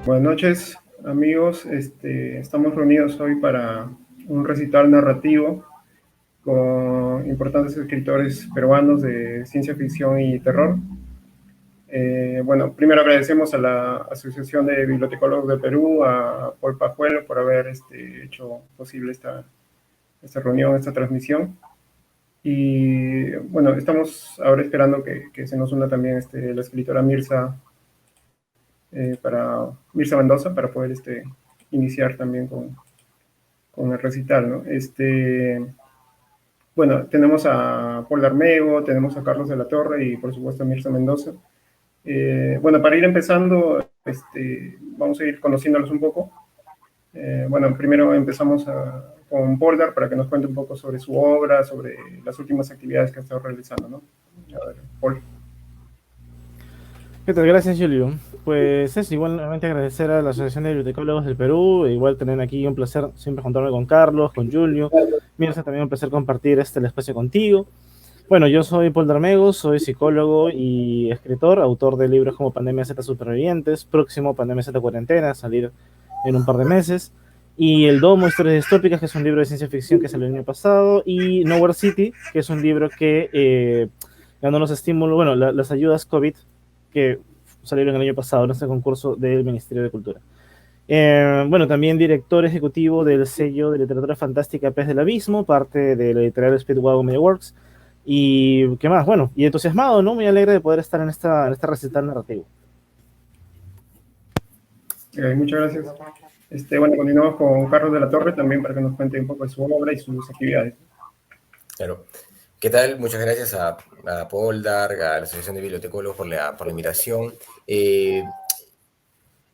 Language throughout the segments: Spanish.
Buenas noches, amigos. Estamos reunidos hoy para un recital narrativo con importantes escritores peruanos de ciencia ficción y terror. Bueno, primero agradecemos a la Asociación de Bibliotecólogos de Perú, a Paul Pajuelo, por haber hecho posible esta reunión, esta transmisión. Y bueno, estamos ahora esperando que se nos una también la escritora Mirza Mendoza, para poder iniciar también con el recital, ¿no? Bueno, tenemos a Paul Armego, tenemos a Carlos de la Torre y por supuesto a Mirza Mendoza. Bueno, para ir empezando, vamos a ir conociéndolos un poco. Bueno, primero empezamos con Poldar para que nos cuente un poco sobre su obra, sobre las últimas actividades que ha estado realizando, ¿no? A ver, Paul. ¿Qué tal? Gracias, Julio. Pues es igualmente agradecer a la Asociación de Bibliotecólogos del Perú, igual tener aquí un placer siempre juntarme con Carlos, con Julio. Mirza, también un placer compartir el espacio contigo. Bueno, yo soy Paul Darmego, soy psicólogo y escritor, autor de libros como Pandemia Z Supervivientes, próximo Pandemia Z Cuarentena, a salir en un par de meses, y El Domo, Historias Distópicas, que es un libro de ciencia ficción que salió el año pasado, y Nowhere City, que es un libro que ganó los estímulos, bueno, las ayudas COVID que salieron el año pasado en este concurso del Ministerio de Cultura. Bueno, también director ejecutivo del sello de literatura fantástica Pez del Abismo, parte de la editorial Speedwagon Media Works. Y qué más, bueno, y entusiasmado, ¿no? Muy alegre de poder estar en esta recital narrativo. Muchas gracias. Bueno, continuamos con Carlos de la Torre también para que nos cuente un poco de su obra y sus actividades. Claro. ¿Qué tal? Muchas gracias a Poldar, a la Asociación de Bibliotecólogos por la invitación.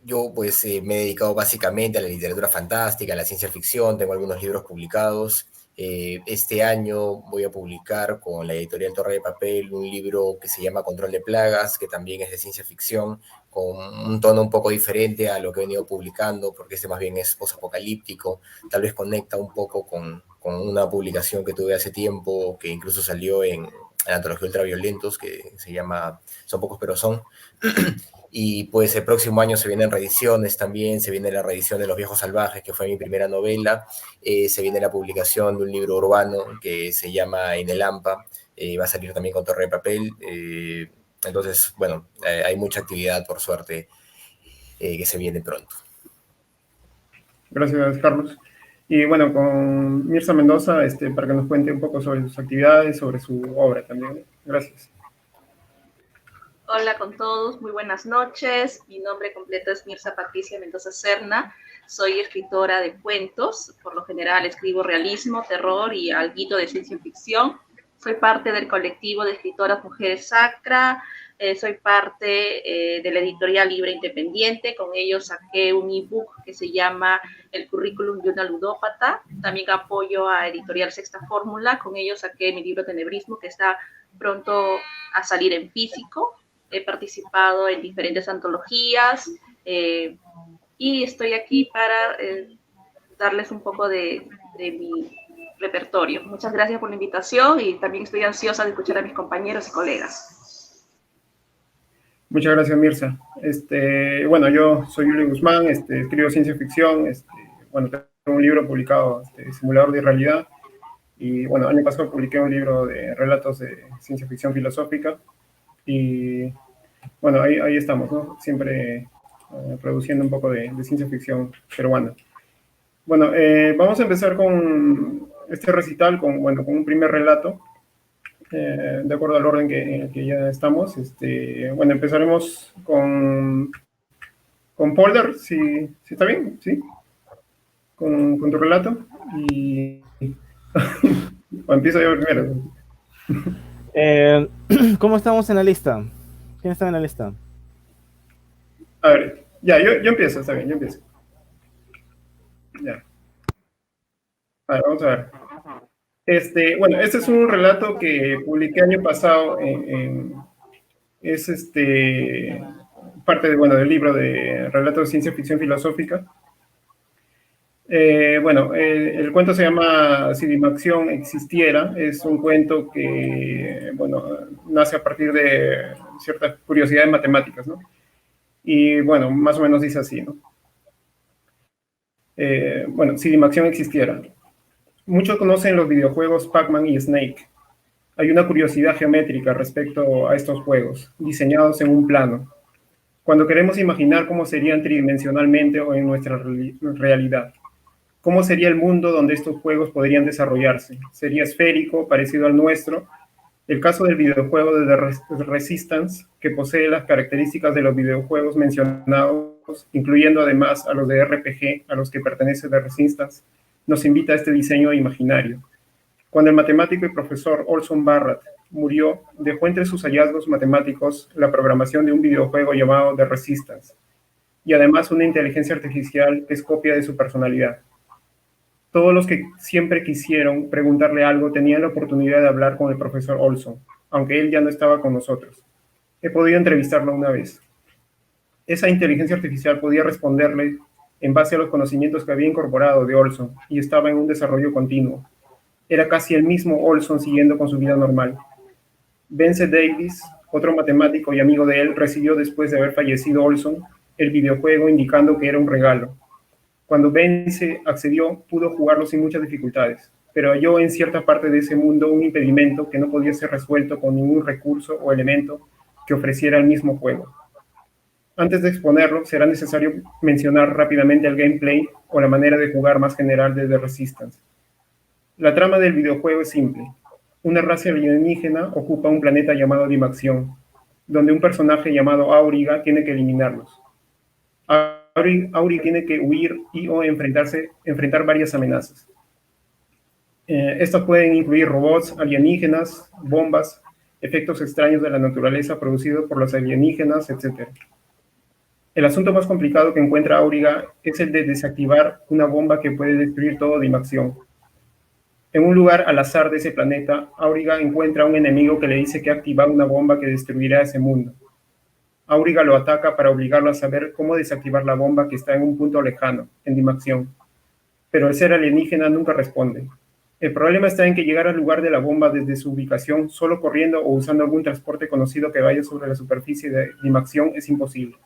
Yo pues me he dedicado básicamente a la literatura fantástica, a la ciencia ficción, tengo algunos libros publicados. Este año voy a publicar con la editorial Torre de Papel un libro que se llama Control de Plagas, que también es de ciencia ficción, con un tono un poco diferente a lo que he venido publicando, porque este más bien es posapocalíptico, tal vez conecta un poco con una publicación que tuve hace tiempo, que incluso salió en la antología Ultraviolentos, que se llama Son pocos pero son. Y pues el próximo año se vienen reediciones también, se viene la reedición de Los Viejos Salvajes, que fue mi primera novela, se viene la publicación de un libro urbano que se llama En el Hampa, va a salir también con Torre de Papel, entonces, bueno, hay mucha actividad, por suerte, que se viene pronto. Gracias, Carlos. Y bueno, con Mirza Mendoza, para que nos cuente un poco sobre sus actividades, sobre su obra también. Gracias. Hola con todos, muy buenas noches. Mi nombre completo es Mirza Patricia Mendoza Serna. Soy escritora de cuentos. Por lo general escribo realismo, terror y alguito de ciencia ficción. Soy parte del colectivo de escritoras Mujeres Sacra. Soy parte de la editorial Libre Independiente. Con ellos saqué un ebook que se llama El currículum de una ludópata. También apoyo a Editorial Sexta Fórmula. Con ellos saqué mi libro Tenebrismo, que está pronto a salir en físico. He participado en diferentes antologías y estoy aquí para darles un poco de mi repertorio. Muchas gracias por la invitación y también estoy ansiosa de escuchar a mis compañeros y colegas. Muchas gracias, Mirza. Bueno, yo soy Julio Guzmán, escribo ciencia ficción, bueno, tengo un libro publicado, Simulador de Realidad, y bueno, año pasado publiqué un libro de relatos de ciencia ficción filosófica. Y bueno, ahí estamos, ¿no? Siempre produciendo un poco de ciencia ficción peruana. Bueno, vamos a empezar con este recital, bueno, con un primer relato, de acuerdo al orden en el que ya estamos. Bueno, empezaremos con Polder, si está bien, ¿sí? Con tu relato. Y o empiezo yo primero. ¿Cómo estamos en la lista? ¿Quién está en la lista? A ver, ya, yo empiezo, está bien, yo empiezo. Ya. A ver, vamos a ver. Bueno, este es un relato que publiqué año pasado es parte de, bueno, del libro de relatos de ciencia ficción filosófica. Bueno, el cuento se llama Si Dimaxión existiera. Es un cuento que, bueno, nace a partir de ciertas curiosidades matemáticas, ¿no? Y bueno, más o menos dice así, ¿no? Bueno, si Dimaxión existiera. Muchos conocen los videojuegos Pac-Man y Snake. Hay una curiosidad geométrica respecto a estos juegos, diseñados en un plano. Cuando queremos imaginar cómo serían tridimensionalmente o en nuestra realidad, ¿cómo sería el mundo donde estos juegos podrían desarrollarse? ¿Sería esférico, parecido al nuestro? El caso del videojuego de The Resistance, que posee las características de los videojuegos mencionados, incluyendo además a los de RPG a los que pertenece The Resistance, nos invita a este diseño imaginario. Cuando el matemático y profesor Orson Barrett murió, dejó entre sus hallazgos matemáticos la programación de un videojuego llamado The Resistance, y además una inteligencia artificial que es copia de su personalidad. Todos los que siempre quisieron preguntarle algo tenían la oportunidad de hablar con el profesor Olson, aunque él ya no estaba con nosotros. He podido entrevistarlo una vez. Esa inteligencia artificial podía responderle en base a los conocimientos que había incorporado de Olson y estaba en un desarrollo continuo. Era casi el mismo Olson siguiendo con su vida normal. Vance Davis, otro matemático y amigo de él, recibió después de haber fallecido Olson el videojuego indicando que era un regalo. Cuando Vance accedió, pudo jugarlo sin muchas dificultades, pero halló en cierta parte de ese mundo un impedimento que no podía ser resuelto con ningún recurso o elemento que ofreciera el mismo juego. Antes de exponerlo, será necesario mencionar rápidamente el gameplay o la manera de jugar más general de The Resistance. La trama del videojuego es simple. Una raza alienígena ocupa un planeta llamado Dimaxión, donde un personaje llamado Auriga tiene que eliminarlos. Auri tiene que huir y o enfrentar varias amenazas. Estas pueden incluir robots, alienígenas, bombas, efectos extraños de la naturaleza producidos por los alienígenas, etc. El asunto más complicado que encuentra Auriga es el de desactivar una bomba que puede destruir todo Dimaxión. En un lugar al azar de ese planeta, Auriga encuentra a un enemigo que le dice que ha activado una bomba que destruirá ese mundo. Auriga lo ataca para obligarlo a saber cómo desactivar la bomba que está en un punto lejano, en Dimaxión. Pero el ser alienígena nunca responde. El problema está en que llegar al lugar de la bomba desde su ubicación, solo corriendo o usando algún transporte conocido que vaya sobre la superficie de Dimaxión, es imposible.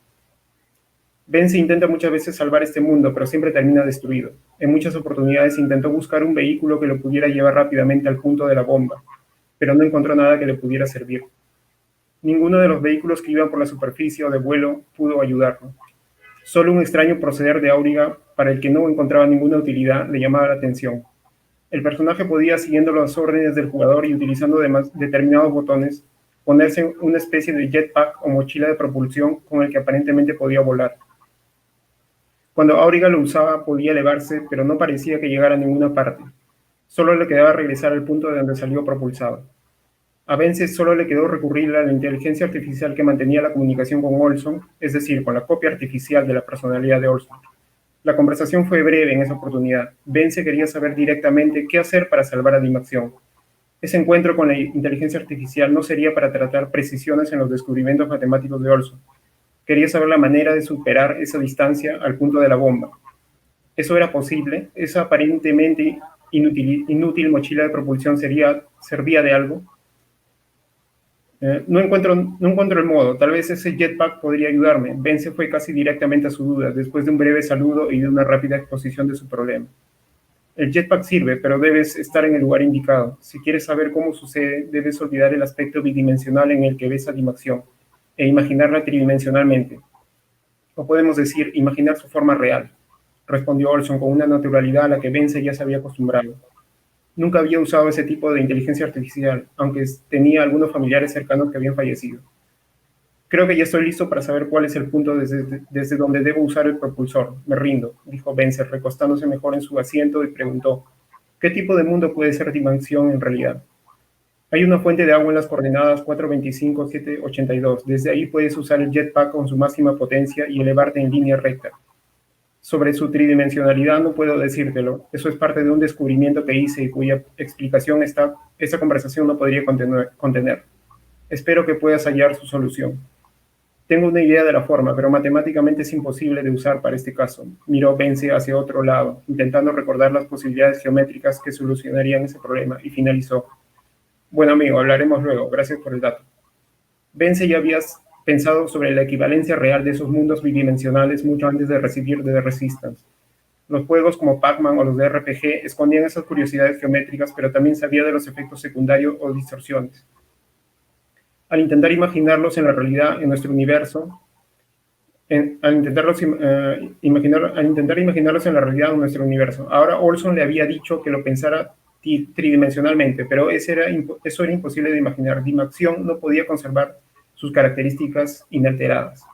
Vance intenta muchas veces salvar este mundo, pero siempre termina destruido. En muchas oportunidades intentó buscar un vehículo que lo pudiera llevar rápidamente al punto de la bomba, pero no encontró nada que le pudiera servir. Ninguno de los vehículos que iban por la superficie o de vuelo pudo ayudarlo. Solo un extraño proceder de Auriga, para el que no encontraba ninguna utilidad, le llamaba la atención. El personaje podía, siguiendo las órdenes del jugador y utilizando determinados botones, ponerse una especie de jetpack o mochila de propulsión con el que aparentemente podía volar. Cuando Auriga lo usaba, podía elevarse, pero no parecía que llegara a ninguna parte. Solo le quedaba regresar al punto de donde salió propulsado. A Vance solo le quedó recurrir a la inteligencia artificial que mantenía la comunicación con Olson, es decir, con la copia artificial de la personalidad de Olson. La conversación fue breve en esa oportunidad. Vance quería saber directamente qué hacer para salvar a Dimaxión. Ese encuentro con la inteligencia artificial no sería para tratar precisiones en los descubrimientos matemáticos de Olson. Quería saber la manera de superar esa distancia al punto de la bomba. ¿Eso era posible? ¿Esa aparentemente inútil mochila de propulsión servía de algo? No encuentro el modo. Tal vez ese jetpack podría ayudarme. Vance fue casi directamente a su duda, después de un breve saludo y de una rápida exposición de su problema. El jetpack sirve, pero debes estar en el lugar indicado. Si quieres saber cómo sucede, debes olvidar el aspecto bidimensional en el que ves a Dimaxión e imaginarla tridimensionalmente. O podemos decir, imaginar su forma real, respondió Olson con una naturalidad a la que Vance ya se había acostumbrado. Nunca había usado ese tipo de inteligencia artificial, aunque tenía algunos familiares cercanos que habían fallecido. Creo que ya estoy listo para saber cuál es el punto desde donde debo usar el propulsor. Me rindo, dijo Vance, recostándose mejor en su asiento y preguntó, ¿qué tipo de mundo puede ser Dimaxión en realidad? Hay una fuente de agua en las coordenadas 425-782. Desde ahí puedes usar el jetpack con su máxima potencia y elevarte en línea recta. Sobre su tridimensionalidad no puedo decírtelo. Eso es parte de un descubrimiento que hice y cuya explicación esta conversación no podría contener. Espero que puedas hallar su solución. Tengo una idea de la forma, pero matemáticamente es imposible de usar para este caso. Miró Vance hacia otro lado, intentando recordar las posibilidades geométricas que solucionarían ese problema, y finalizó. Bueno, amigo, hablaremos luego. Gracias por el dato. Vance ya había pensado sobre la equivalencia real de esos mundos bidimensionales mucho antes de recibir The Resistance. Los juegos como Pac-Man o los de RPG escondían esas curiosidades geométricas, pero también sabía de los efectos secundarios o distorsiones. Al intentar imaginarlos en la realidad, en nuestro universo, al intentar imaginarlos en la realidad de nuestro universo. Ahora Olson le había dicho que lo pensara tridimensionalmente, pero eso era imposible de imaginar. Dimaxion no podía conservar sus características inalteradas.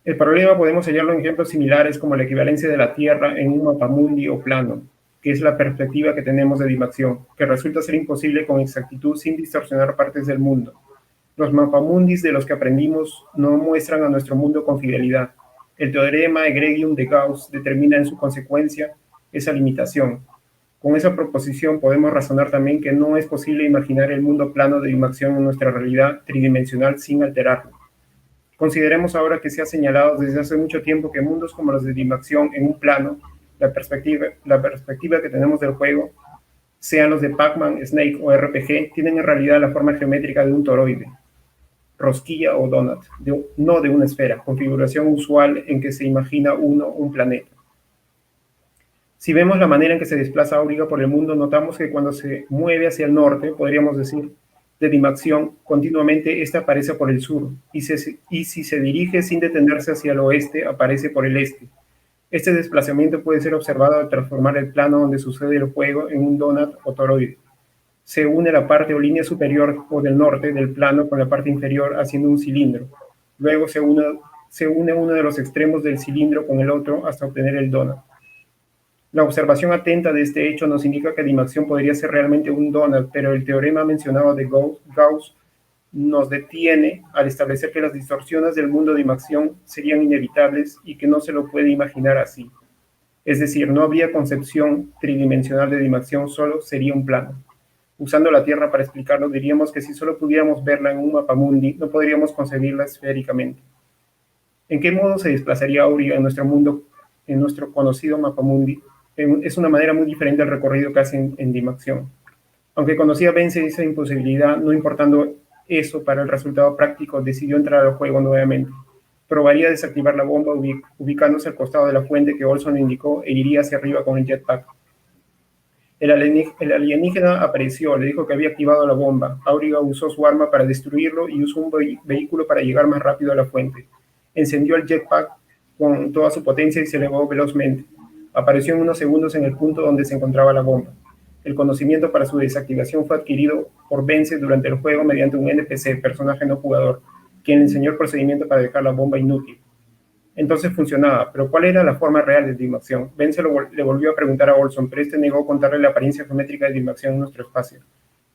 El problema podemos hallarlo en ejemplos similares como la equivalencia de la Tierra en un mapamundi o plano, que es la perspectiva que tenemos de Dimaxion, que resulta ser imposible con exactitud sin distorsionar partes del mundo. Los mapamundis de los que aprendimos no muestran a nuestro mundo con fidelidad. El teorema egregium de Gauss determina en su consecuencia esa limitación. Con esa proposición podemos razonar también que no es posible imaginar el mundo plano de Dimaxion en nuestra realidad tridimensional sin alterarlo. Consideremos ahora que se ha señalado desde hace mucho tiempo que mundos como los de Dimaxion en un plano, la perspectiva que tenemos del juego, sean los de Pac-Man, Snake o RPG, tienen en realidad la forma geométrica de un toroide, rosquilla o donut, no de una esfera, configuración usual en que se imagina un planeta. Si vemos la manera en que se desplaza Auriga por el mundo, notamos que cuando se mueve hacia el norte, podríamos decir, de Dimaxion, continuamente esta aparece por el sur, y si se dirige sin detenerse hacia el oeste, aparece por el este. Este desplazamiento puede ser observado al transformar el plano donde sucede el juego en un donut o toroide. Se une la parte o línea superior o del norte del plano con la parte inferior haciendo un cilindro. Luego se une uno de los extremos del cilindro con el otro hasta obtener el donut. La observación atenta de este hecho nos indica que Dimaxion podría ser realmente un donut, pero el teorema mencionado de Gauss nos detiene al establecer que las distorsiones del mundo de Dimaxion serían inevitables y que no se lo puede imaginar así. Es decir, no habría concepción tridimensional de Dimaxion, solo sería un plano. Usando la Tierra para explicarlo, diríamos que si solo pudiéramos verla en un mapamundi, no podríamos concebirla esféricamente. ¿En qué modo se desplazaría Auriga en nuestro mundo, en nuestro conocido mapamundi? Es una manera muy diferente al recorrido que hace en Dimaxion. Aunque conocía Vence esa imposibilidad, no importando eso para el resultado práctico, decidió entrar al juego nuevamente. Probaría desactivar la bomba ubicándose al costado de la fuente que Olson indicó e iría hacia arriba con el jetpack. El alienígena apareció, le dijo que había activado la bomba. Auriga usó su arma para destruirlo y usó un vehículo para llegar más rápido a la fuente. Encendió el jetpack con toda su potencia y se elevó velozmente. Apareció en unos segundos en el punto donde se encontraba la bomba. El conocimiento para su desactivación fue adquirido por Vence durante el juego mediante un NPC, personaje no jugador, quien le enseñó el procedimiento para dejar la bomba inútil. Entonces funcionaba, pero ¿cuál era la forma real de Dimaxion? Vence le volvió a preguntar a Olson, pero este negó contarle la apariencia geométrica de Dimaxion en nuestro espacio.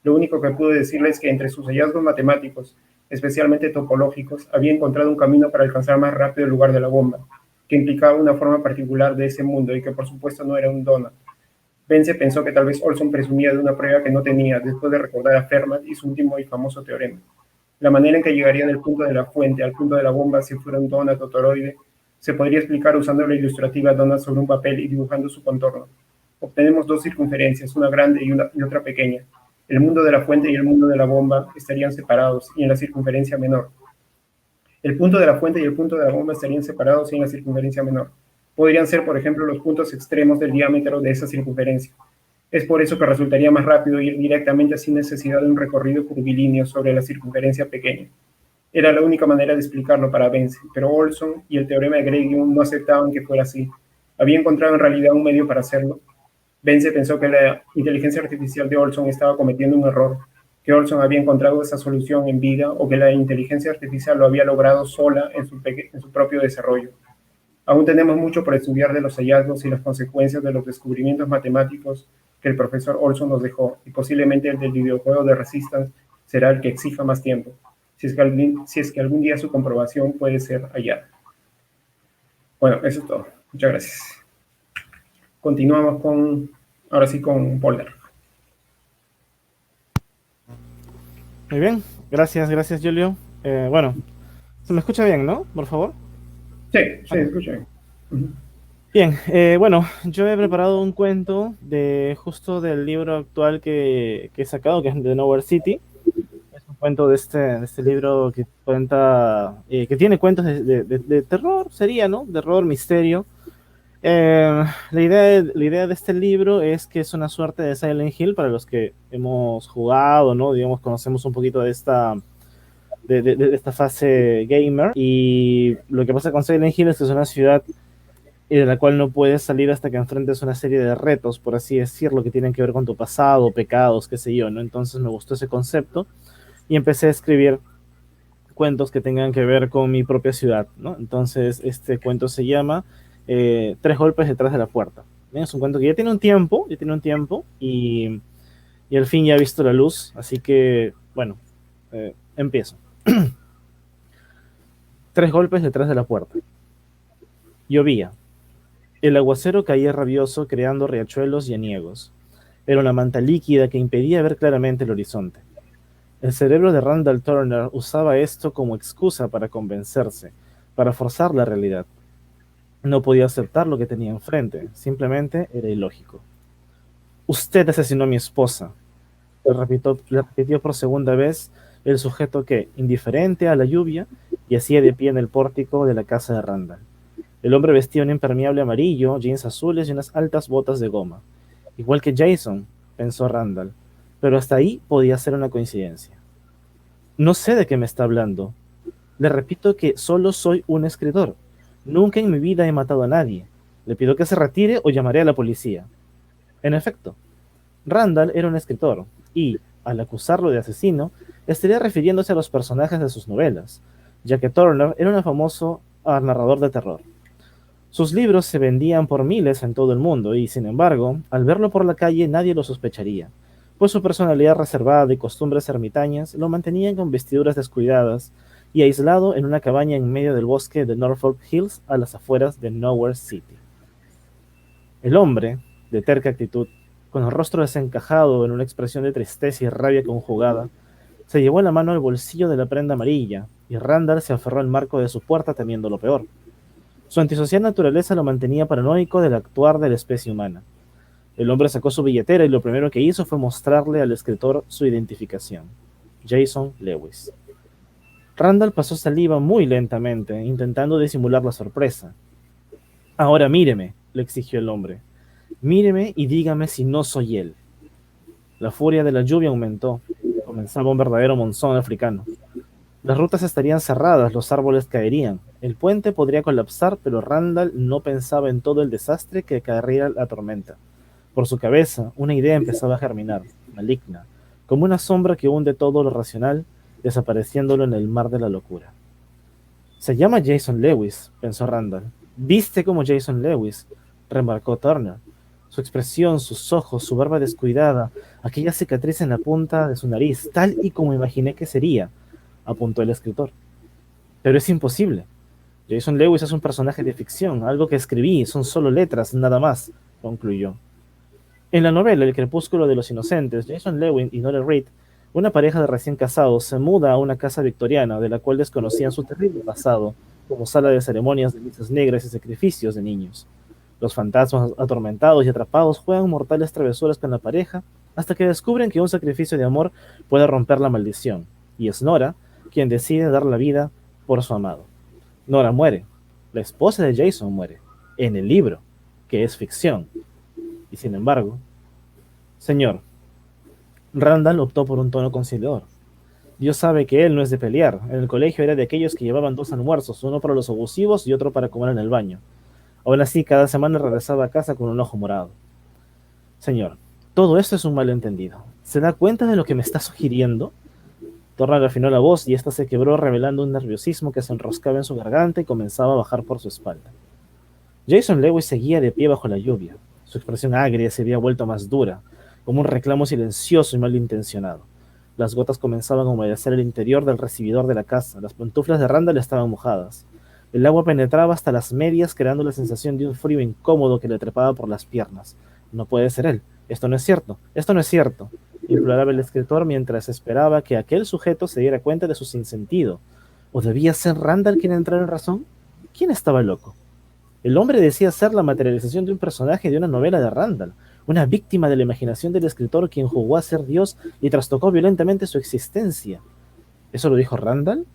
Lo único que pudo decirle es que entre sus hallazgos matemáticos, especialmente topológicos, había encontrado un camino para alcanzar más rápido el lugar de la bomba, que implicaba una forma particular de ese mundo y que por supuesto no era un donut. Vence pensó que tal vez Olson presumía de una prueba que no tenía después de recordar a Fermat y su último y famoso teorema. La manera en que llegaría del punto de la fuente al punto de la bomba si fuera un donut o toroide se podría explicar usando la ilustrativa donut sobre un papel y dibujando su contorno. Obtenemos dos circunferencias, una grande y otra pequeña. El mundo de la fuente y el mundo de la bomba estarían separados y en la circunferencia menor. El punto de la fuente y el punto de la bomba estarían separados y en la circunferencia menor. Podrían ser, por ejemplo, los puntos extremos del diámetro de esa circunferencia. Es por eso que resultaría más rápido ir directamente sin necesidad de un recorrido curvilíneo sobre la circunferencia pequeña. Era la única manera de explicarlo para Vence, pero Olson y el teorema de Greggium no aceptaban que fuera así. Había encontrado en realidad un medio para hacerlo. Vence pensó que la inteligencia artificial de Olson estaba cometiendo un error, que Olson había encontrado esa solución en vida o que la inteligencia artificial lo había logrado sola en su propio desarrollo. Aún tenemos mucho por estudiar de los hallazgos y las consecuencias de los descubrimientos matemáticos que el profesor Olson nos dejó, y posiblemente el del videojuego de Resistance será el que exija más tiempo, si es que algún día su comprobación puede ser hallada. Bueno, eso es todo. Muchas gracias. Continuamos ahora sí con Polder. Muy bien, gracias Julio. Bueno, se me escucha bien, ¿no? Por favor. Sí, escucha bien. Bien, bueno, yo he preparado un cuento justo del libro actual que he sacado, que es The Nowhere City. Es un cuento de este libro que cuenta, que tiene cuentos de terror, sería, ¿no? Terror, misterio. La idea de este libro es que es una suerte de Silent Hill para los que hemos jugado, ¿no? Digamos, conocemos un poquito de esta fase gamer. Y lo que pasa con Silent Hill es que es una ciudad de la cual no puedes salir hasta que enfrentes una serie de retos, por así decirlo, que tienen que ver con tu pasado, pecados, qué sé yo, ¿no? Entonces me gustó ese concepto y empecé a escribir cuentos que tengan que ver con mi propia ciudad, ¿no? Entonces este cuento se llama Tres golpes detrás de la puerta. ¿Bien? Es un cuento que ya tiene un tiempo y al fin ya ha visto la luz, así que, bueno, empiezo. Tres golpes detrás de la puerta. Llovía. El aguacero caía rabioso, creando riachuelos y aniegos. Era una manta líquida que impedía ver claramente el horizonte. El cerebro de Randall Turner usaba esto como excusa para convencerse, para forzar la realidad. No podía aceptar lo que tenía enfrente, simplemente era ilógico. Usted asesinó a mi esposa, le repitió por segunda vez el sujeto que, indiferente a la lluvia, yacía de pie en el pórtico de la casa de Randall. El hombre vestía un impermeable amarillo, jeans azules y unas altas botas de goma. Igual que Jason, pensó Randall, pero hasta ahí podía ser una coincidencia. No sé de qué me está hablando. Le repito que solo soy un escritor. Nunca en mi vida he matado a nadie. Le pido que se retire o llamaré a la policía. En efecto, Randall era un escritor y, al acusarlo de asesino, estaría refiriéndose a los personajes de sus novelas, ya que Turner era un famoso narrador de terror. Sus libros se vendían por miles en todo el mundo y, sin embargo, al verlo por la calle nadie lo sospecharía, pues su personalidad reservada y costumbres ermitañas lo mantenían con vestiduras descuidadas y aislado en una cabaña en medio del bosque de Norfolk Hills a las afueras de Nowhere City. El hombre, de terca actitud, con el rostro desencajado en una expresión de tristeza y rabia conjugada, se llevó la mano al bolsillo de la prenda amarilla y Randall se aferró al marco de su puerta temiendo lo peor. Su antisocial naturaleza lo mantenía paranoico del actuar de la especie humana. El hombre sacó su billetera y lo primero que hizo fue mostrarle al escritor su identificación. Jason Lewis. Randall pasó saliva muy lentamente, intentando disimular la sorpresa. Ahora míreme, le exigió el hombre. Míreme y dígame si no soy él. La furia de la lluvia aumentó. Comenzaba un verdadero monzón africano. Las rutas estarían cerradas, los árboles caerían. El puente podría colapsar, pero Randall no pensaba en todo el desastre que acarrearía la tormenta. Por su cabeza, una idea empezaba a germinar, maligna, como una sombra que hunde todo lo racional, desapareciéndolo en el mar de la locura. Se llama Jason Lewis, pensó Randall. Viste como Jason Lewis, remarcó Turner. Su expresión, sus ojos, su barba descuidada, aquella cicatriz en la punta de su nariz, tal y como imaginé que sería, apuntó el escritor. Pero es imposible. Jason Lewis es un personaje de ficción, algo que escribí, son solo letras, nada más, concluyó. En la novela El crepúsculo de los inocentes, Jason Lewis y Nora Reid, una pareja de recién casados, se muda a una casa victoriana de la cual desconocían su terrible pasado, como sala de ceremonias de misas negras y sacrificios de niños. Los fantasmas atormentados y atrapados juegan mortales travesuras con la pareja hasta que descubren que un sacrificio de amor puede romper la maldición, y es Nora quien decide dar la vida por su amado. Nora muere, la esposa de Jason muere, en el libro, que es ficción. Y sin embargo, señor, Randall optó por un tono conciliador. Dios sabe que él no es de pelear. En el colegio era de aquellos que llevaban dos almuerzos, uno para los abusivos y otro para comer en el baño. Aún así, cada semana regresaba a casa con un ojo morado. Señor, todo esto es un malentendido. ¿Se da cuenta de lo que me está sugiriendo? Turner afinó la voz y ésta se quebró revelando un nerviosismo que se enroscaba en su garganta y comenzaba a bajar por su espalda. Jason Lewis seguía de pie bajo la lluvia. Su expresión agria se había vuelto más dura, como un reclamo silencioso y malintencionado. Las gotas comenzaban a humedecer el interior del recibidor de la casa. Las pantuflas de Randall estaban mojadas. El agua penetraba hasta las medias, creando la sensación de un frío incómodo que le trepaba por las piernas. No puede ser él. Esto no es cierto. Esto no es cierto, imploraba el escritor mientras esperaba que aquel sujeto se diera cuenta de su sinsentido. ¿O debía ser Randall quien entrara en razón? ¿Quién estaba loco? El hombre decía ser la materialización de un personaje de una novela de Randall, una víctima de la imaginación del escritor quien jugó a ser Dios y trastocó violentamente su existencia. ¿Eso lo dijo Randall,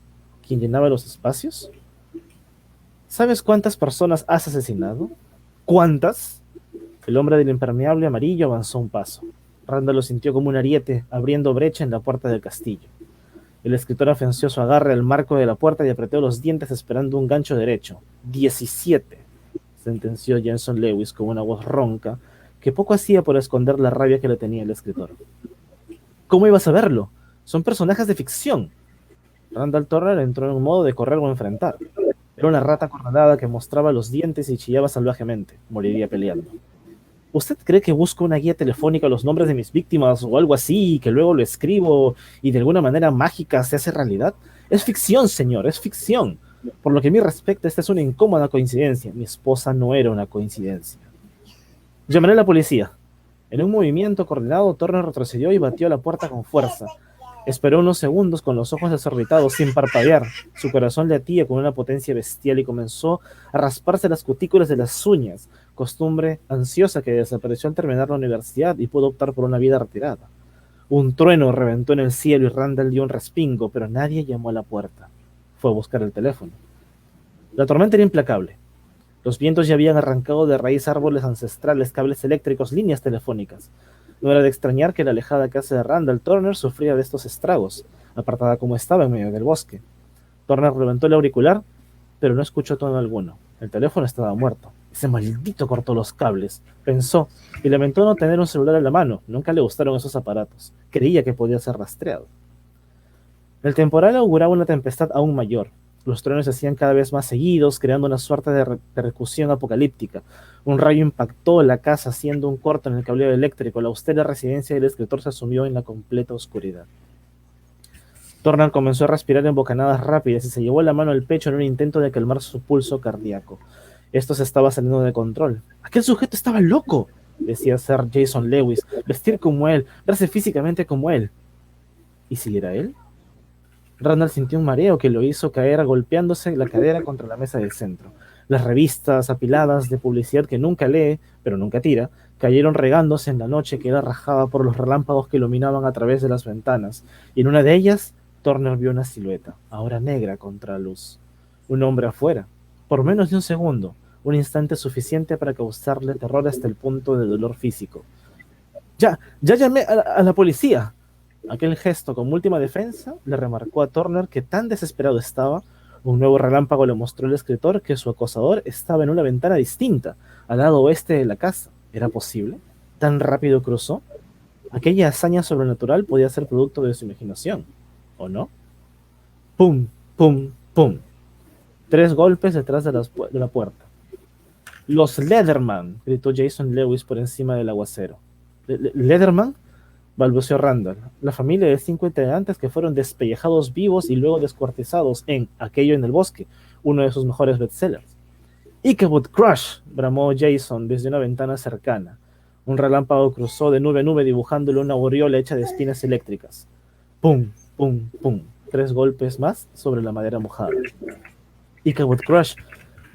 quien llenaba los espacios? ¿Sabes cuántas personas has asesinado? ¿Cuántas? El hombre del impermeable amarillo avanzó un paso. Randall lo sintió como un ariete, abriendo brecha en la puerta del castillo. El escritor afianzó su agarre al marco de la puerta y apretó los dientes esperando un gancho derecho. 17, sentenció Jason Lewis con una voz ronca que poco hacía por esconder la rabia que le tenía el escritor. ¿Cómo ibas a verlo? Son personajes de ficción. Randall Turner entró en un modo de correr o enfrentar. Era una rata acorralada que mostraba los dientes y chillaba salvajemente. Moriría peleando. ¿Usted cree que busco una guía telefónica a los nombres de mis víctimas o algo así, y que luego lo escribo y de alguna manera mágica se hace realidad? Es ficción, señor, es ficción. Por lo que a mí respecta, esta es una incómoda coincidencia. Mi esposa no era una coincidencia. Llamaré a la policía. En un movimiento coordinado, Turner retrocedió y batió a la puerta con fuerza. Esperó unos segundos con los ojos desorbitados sin parpadear. Su corazón latía con una potencia bestial y comenzó a rasparse las cutículas de las uñas, costumbre ansiosa que desapareció al terminar la universidad y pudo optar por una vida retirada. Un trueno reventó en el cielo y Randall dio un respingo, pero nadie llamó a la puerta. Fue a buscar el teléfono. La tormenta era implacable. Los vientos ya habían arrancado de raíz árboles ancestrales, cables eléctricos, líneas telefónicas. No era de extrañar que la alejada casa de Randall Turner sufría de estos estragos, apartada como estaba en medio del bosque. Turner levantó el auricular, pero no escuchó tono alguno. El teléfono estaba muerto. Ese maldito cortó los cables, pensó, y lamentó no tener un celular en la mano. Nunca le gustaron esos aparatos. Creía que podía ser rastreado. El temporal auguraba una tempestad aún mayor. Los truenos se hacían cada vez más seguidos, creando una suerte de repercusión apocalíptica. Un rayo impactó la casa, haciendo un corte en el cableado eléctrico. La austera residencia del escritor se sumió en la completa oscuridad. Turner comenzó a respirar en bocanadas rápidas y se llevó la mano al pecho en un intento de calmar su pulso cardíaco. Esto se estaba saliendo de control. Aquel sujeto estaba loco, decía Sir Jason Lewis. Vestir como él, verse físicamente como él. ¿Y si era él? Randall sintió un mareo que lo hizo caer golpeándose la cadera contra la mesa del centro. Las revistas apiladas de publicidad que nunca lee, pero nunca tira, cayeron regándose en la noche que era rajada por los relámpagos que iluminaban a través de las ventanas, y en una de ellas, Turner vio una silueta, ahora negra contra la luz. Un hombre afuera, por menos de un segundo, un instante suficiente para causarle terror hasta el punto de dolor físico. ¡Ya llamé a la policía! Aquel gesto como última defensa le remarcó a Turner que tan desesperado estaba. Un nuevo relámpago le mostró al escritor que su acosador estaba en una ventana distinta, al lado oeste de la casa. ¿Era posible? ¿Tan rápido cruzó? Aquella hazaña sobrenatural podía ser producto de su imaginación, ¿o no? ¡Pum! ¡Pum! ¡Pum! 3 golpes detrás de la puerta. ¡Los Leatherman! Gritó Jason Lewis por encima del aguacero. ¿Leatherman?, balbuceó Randall. La familia de 5 integrantes que fueron despellejados vivos y luego descuartizados en Aquello en el bosque, uno de sus mejores bestsellers. Ichabod Crush, bramó Jason desde una ventana cercana. Un relámpago cruzó de nube a nube dibujándole una aureola hecha de espinas eléctricas. Pum, pum, pum. 3 golpes más sobre la madera mojada. Ichabod Crush,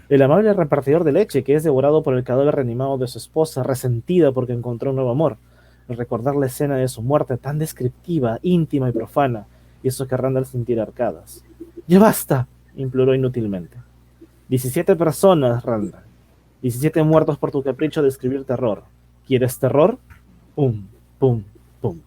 el amable repartidor de leche que es devorado por el cadáver reanimado de su esposa, resentida porque encontró un nuevo amor. Al recordar la escena de su muerte tan descriptiva, íntima y profana, hizo que Randall sintiera arcadas. ¡Ya basta!, imploró inútilmente. 17 personas, Randall. 17 muertos por tu capricho de escribir terror. ¿Quieres terror? Pum, pum, pum.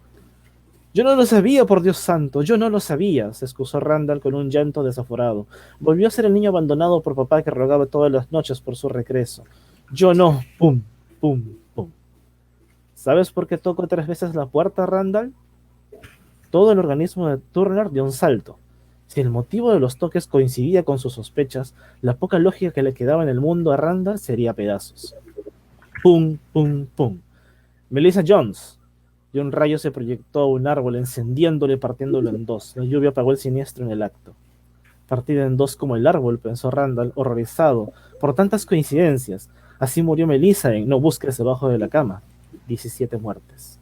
Yo no lo sabía, por Dios santo, yo no lo sabía, se excusó Randall con un llanto desaforado. Volvió a ser el niño abandonado por papá que rogaba todas las noches por su regreso. Yo no. Pum, pum, pum. ¿Sabes por qué toco 3 veces la puerta, Randall? Todo el organismo de Turner dio un salto. Si el motivo de los toques coincidía con sus sospechas, la poca lógica que le quedaba en el mundo a Randall sería a pedazos. Pum, pum, pum. Melissa Jones. Y un rayo se proyectó a un árbol, encendiéndolo y partiéndolo en 2. La lluvia apagó el siniestro en el acto. Partida en 2 como el árbol, pensó Randall, horrorizado por tantas coincidencias. Así murió Melissa en No busques debajo de la cama. 17 muertes.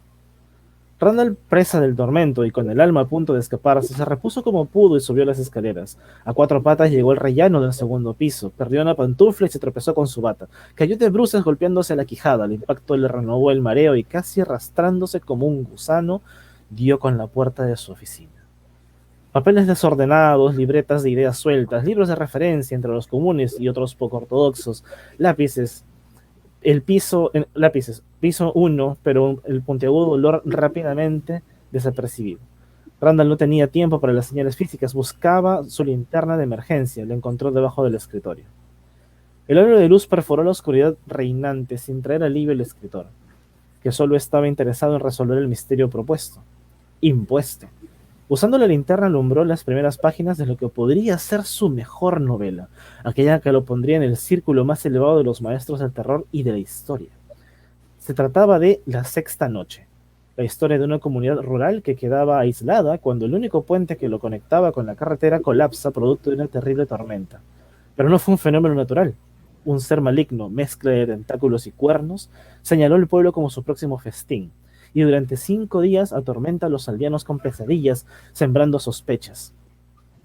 Randall, presa del tormento y con el alma a punto de escaparse, se repuso como pudo y subió las escaleras. A 4 patas llegó al rellano del 2.º piso, perdió una pantufla y se tropezó con su bata. Cayó de bruces golpeándose la quijada, el impacto le renovó el mareo y casi arrastrándose como un gusano, dio con la puerta de su oficina. Papeles desordenados, libretas de ideas sueltas, libros de referencia entre los comunes y otros poco ortodoxos, lápices, lápices, piso 1, pero el puntiagudo olor rápidamente desapercibido. Randall no tenía tiempo para las señales físicas, buscaba su linterna de emergencia, la encontró debajo del escritorio. El halo de luz perforó la oscuridad reinante sin traer alivio al escritor, que solo estaba interesado en resolver el misterio impuesto. Usando la linterna alumbró las primeras páginas de lo que podría ser su mejor novela, aquella que lo pondría en el círculo más elevado de los maestros del terror y de la historia. Se trataba de La Sexta Noche, la historia de una comunidad rural que quedaba aislada cuando el único puente que lo conectaba con la carretera colapsa producto de una terrible tormenta. Pero no fue un fenómeno natural. Un ser maligno, mezcla de tentáculos y cuernos, señaló al pueblo como su próximo festín, y durante 5 días atormenta a los aldeanos con pesadillas, sembrando sospechas,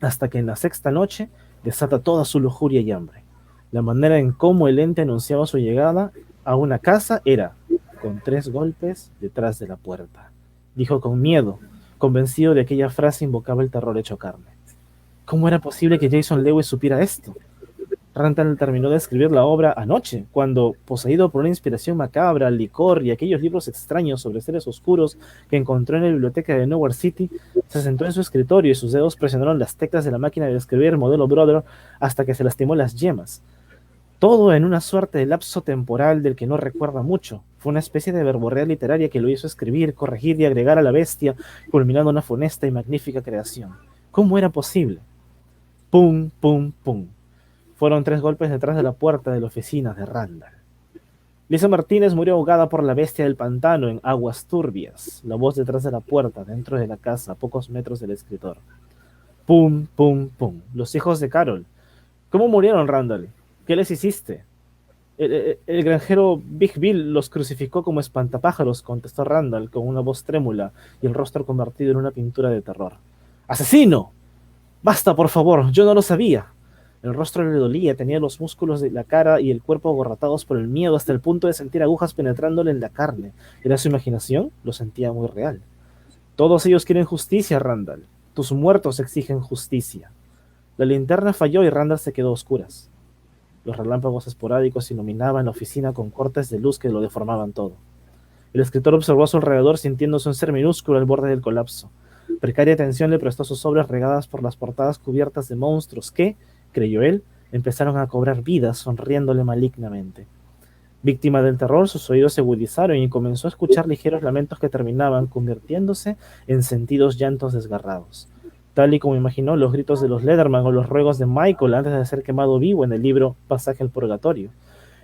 hasta que en la sexta noche desata toda su lujuria y hambre. La manera en cómo el ente anunciaba su llegada a una casa era con 3 golpes detrás de la puerta. Dijo con miedo, convencido de que aquella frase invocaba el terror hecho carne. ¿Cómo era posible que Jason Lewis supiera esto? Randall terminó de escribir la obra anoche, cuando, poseído por una inspiración macabra, licor y aquellos libros extraños sobre seres oscuros que encontró en la biblioteca de Nowhere City, se sentó en su escritorio y sus dedos presionaron las teclas de la máquina de escribir modelo Brother hasta que se lastimó las yemas. Todo en una suerte de lapso temporal del que no recuerda mucho. Fue una especie de verborrea literaria que lo hizo escribir, corregir y agregar a la bestia, culminando una funesta y magnífica creación. ¿Cómo era posible? Pum, pum, pum. Fueron 3 golpes detrás de la puerta de la oficina de Randall. Lisa Martínez murió ahogada por la bestia del pantano en aguas turbias. La voz detrás de la puerta, dentro de la casa, a pocos metros del escritor. Pum, pum, pum. Los hijos de Carol. ¿Cómo murieron, Randall? ¿Qué les hiciste? El granjero Big Bill los crucificó como espantapájaros, contestó Randall con una voz trémula y el rostro convertido en una pintura de terror. ¡Asesino! ¡Basta, por favor! Yo no lo sabía. El rostro le dolía, tenía los músculos de la cara y el cuerpo agorratados por el miedo hasta el punto de sentir agujas penetrándole en la carne. ¿Era su imaginación? Lo sentía muy real. Todos ellos quieren justicia, Randall. Tus muertos exigen justicia. La linterna falló y Randall se quedó a oscuras. Los relámpagos esporádicos iluminaban la oficina con cortes de luz que lo deformaban todo. El escritor observó a su alrededor sintiéndose un ser minúsculo al borde del colapso. Precaria atención le prestó sus obras regadas por las portadas cubiertas de monstruos que, creyó él, empezaron a cobrar vida sonriéndole malignamente. Víctima del terror, sus oídos se agudizaron y comenzó a escuchar ligeros lamentos que terminaban convirtiéndose en sentidos llantos desgarrados. Tal y como imaginó los gritos de los Lederman o los ruegos de Michael antes de ser quemado vivo en el libro Pasaje al Purgatorio.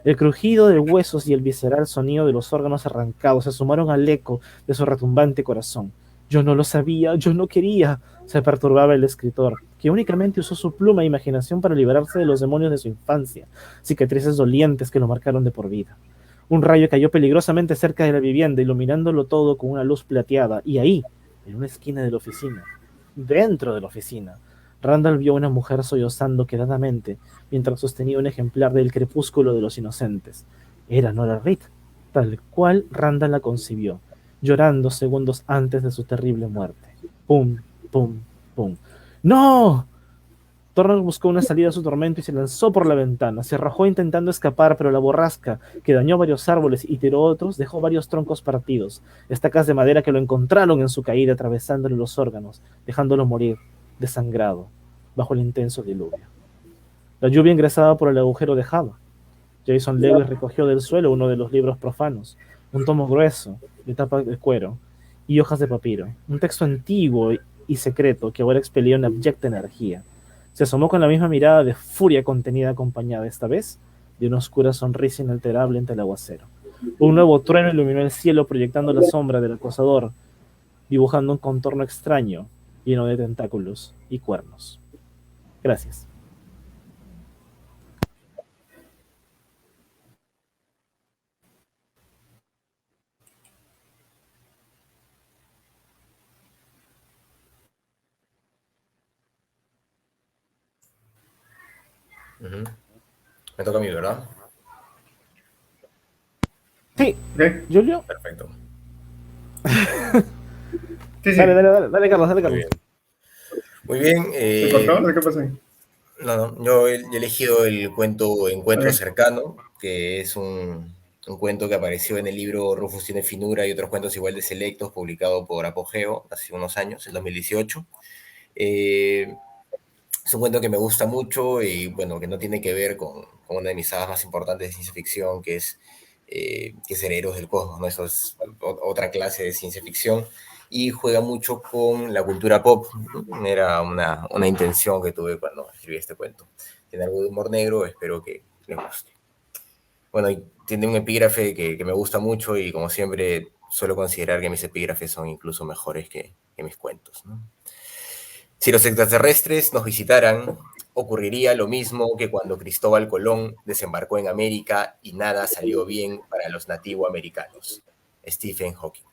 El crujido de huesos y el visceral sonido de los órganos arrancados se sumaron al eco de su retumbante corazón. Yo no lo sabía, yo no quería, se perturbaba el escritor, que únicamente usó su pluma e imaginación para liberarse de los demonios de su infancia, cicatrices dolientes que lo marcaron de por vida. Un rayo cayó peligrosamente cerca de la vivienda, iluminándolo todo con una luz plateada, y ahí, en una esquina de la oficina, dentro de la oficina, Randall vio a una mujer sollozando quedadamente mientras sostenía un ejemplar del Crepúsculo de los Inocentes. Era Nora Reed, tal cual Randall la concibió, llorando segundos antes de su terrible muerte. Pum, pum, pum. ¡No! Turner buscó una salida a su tormento y se lanzó por la ventana. Se arrojó intentando escapar, pero la borrasca, que dañó varios árboles y tiró otros, dejó varios troncos partidos, estacas de madera que lo encontraron en su caída, atravesándole los órganos, dejándolo morir, desangrado, bajo el intenso diluvio. La lluvia ingresaba por el agujero de Java. Jason Lewis recogió del suelo uno de los libros profanos, un tomo grueso, de tapa de cuero, y hojas de papiro, un texto antiguo y secreto que ahora expelía una abyecta energía. Se asomó con la misma mirada de furia contenida, acompañada esta vez de una oscura sonrisa inalterable entre el aguacero. Un nuevo trueno iluminó el cielo proyectando la sombra del acosador, dibujando un contorno extraño lleno de tentáculos y cuernos. Gracias. Me toca a mí, ¿verdad? Sí, ¿Ok? Julio. Perfecto. Sí, sí. Dale, Carlos, dale, Muy Carlos. bien. Muy bien. ¿Se cortó? ¿De qué pasó? Yo he elegido el cuento Encuentro Ok. Cercano, que es un cuento que apareció en el libro Rufus tiene finura y otros cuentos igual de selectos, publicado por Apogeo hace unos años, en 2018. Eh, es un cuento que me gusta mucho y bueno, que no tiene que ver con una de mis sagas más importantes de ciencia ficción, que es Herederos del Cosmos, ¿no? Eso es otra clase de ciencia ficción y juega mucho con la cultura pop, ¿no? Era una intención que tuve cuando escribí este cuento. Tiene algo de humor negro, espero que les guste. Bueno, y tiene un epígrafe que me gusta mucho y como siempre suelo considerar que mis epígrafes son incluso mejores que mis cuentos, ¿no? Si los extraterrestres nos visitaran, ocurriría lo mismo que cuando Cristóbal Colón desembarcó en América y nada salió bien para los nativoamericanos. Stephen Hawking.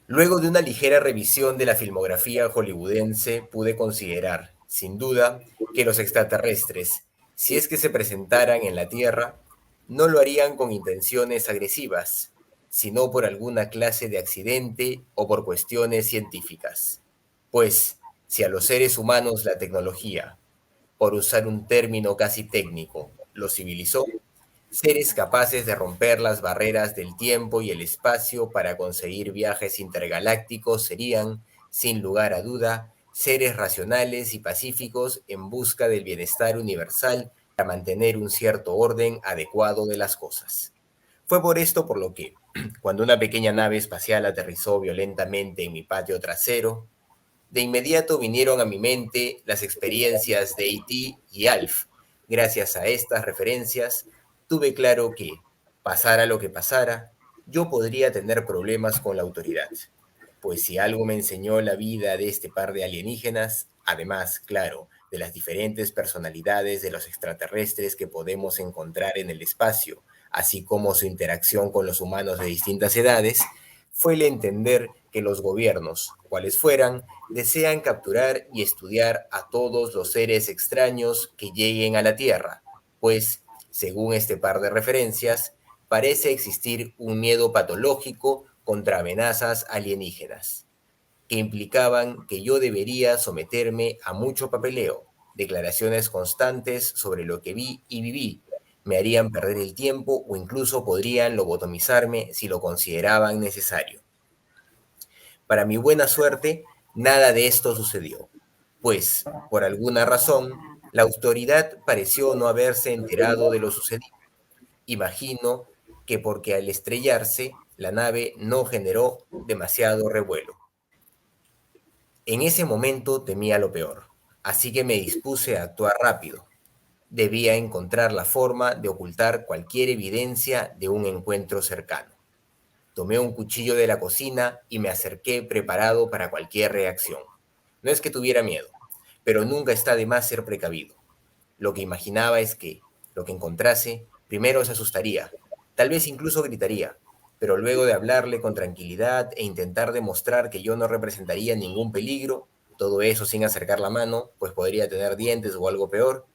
Luego de una ligera revisión de la filmografía hollywoodense, pude considerar, sin duda, que los extraterrestres, si es que se presentaran en la Tierra, no lo harían con intenciones agresivas, sino por alguna clase de accidente o por cuestiones científicas. Pues, si a los seres humanos la tecnología, por usar un término casi técnico, los civilizó, seres capaces de romper las barreras del tiempo y el espacio para conseguir viajes intergalácticos serían, sin lugar a duda, seres racionales y pacíficos en busca del bienestar universal para mantener un cierto orden adecuado de las cosas. Fue por esto por lo que, cuando una pequeña nave espacial aterrizó violentamente en mi patio trasero, de inmediato vinieron a mi mente las experiencias de E.T. y Alf. Gracias a estas referencias, tuve claro que, pasara lo que pasara, yo podría tener problemas con la autoridad. Pues si algo me enseñó la vida de este par de alienígenas, además, claro, de las diferentes personalidades de los extraterrestres que podemos encontrar en el espacio, así como su interacción con los humanos de distintas edades, fue el entender que los gobiernos, cuales fueran, desean capturar y estudiar a todos los seres extraños que lleguen a la Tierra, pues, según este par de referencias, parece existir un miedo patológico contra amenazas alienígenas, que implicaban que yo debería someterme a mucho papeleo, declaraciones constantes sobre lo que vi y viví, me harían perder el tiempo o incluso podrían lobotomizarme si lo consideraban necesario. Para mi buena suerte, nada de esto sucedió, pues, por alguna razón, la autoridad pareció no haberse enterado de lo sucedido. Imagino que porque al estrellarse, la nave no generó demasiado revuelo. En ese momento temía lo peor, así que me dispuse a actuar rápido. Debía encontrar la forma de ocultar cualquier evidencia de un encuentro cercano. Tomé un cuchillo de la cocina y me acerqué preparado para cualquier reacción. No es que tuviera miedo, pero nunca está de más ser precavido. Lo que imaginaba es que, lo que encontrase, primero se asustaría, tal vez incluso gritaría, pero luego de hablarle con tranquilidad e intentar demostrar que yo no representaría ningún peligro, todo eso sin acercar la mano, pues podría tener dientes o algo peor,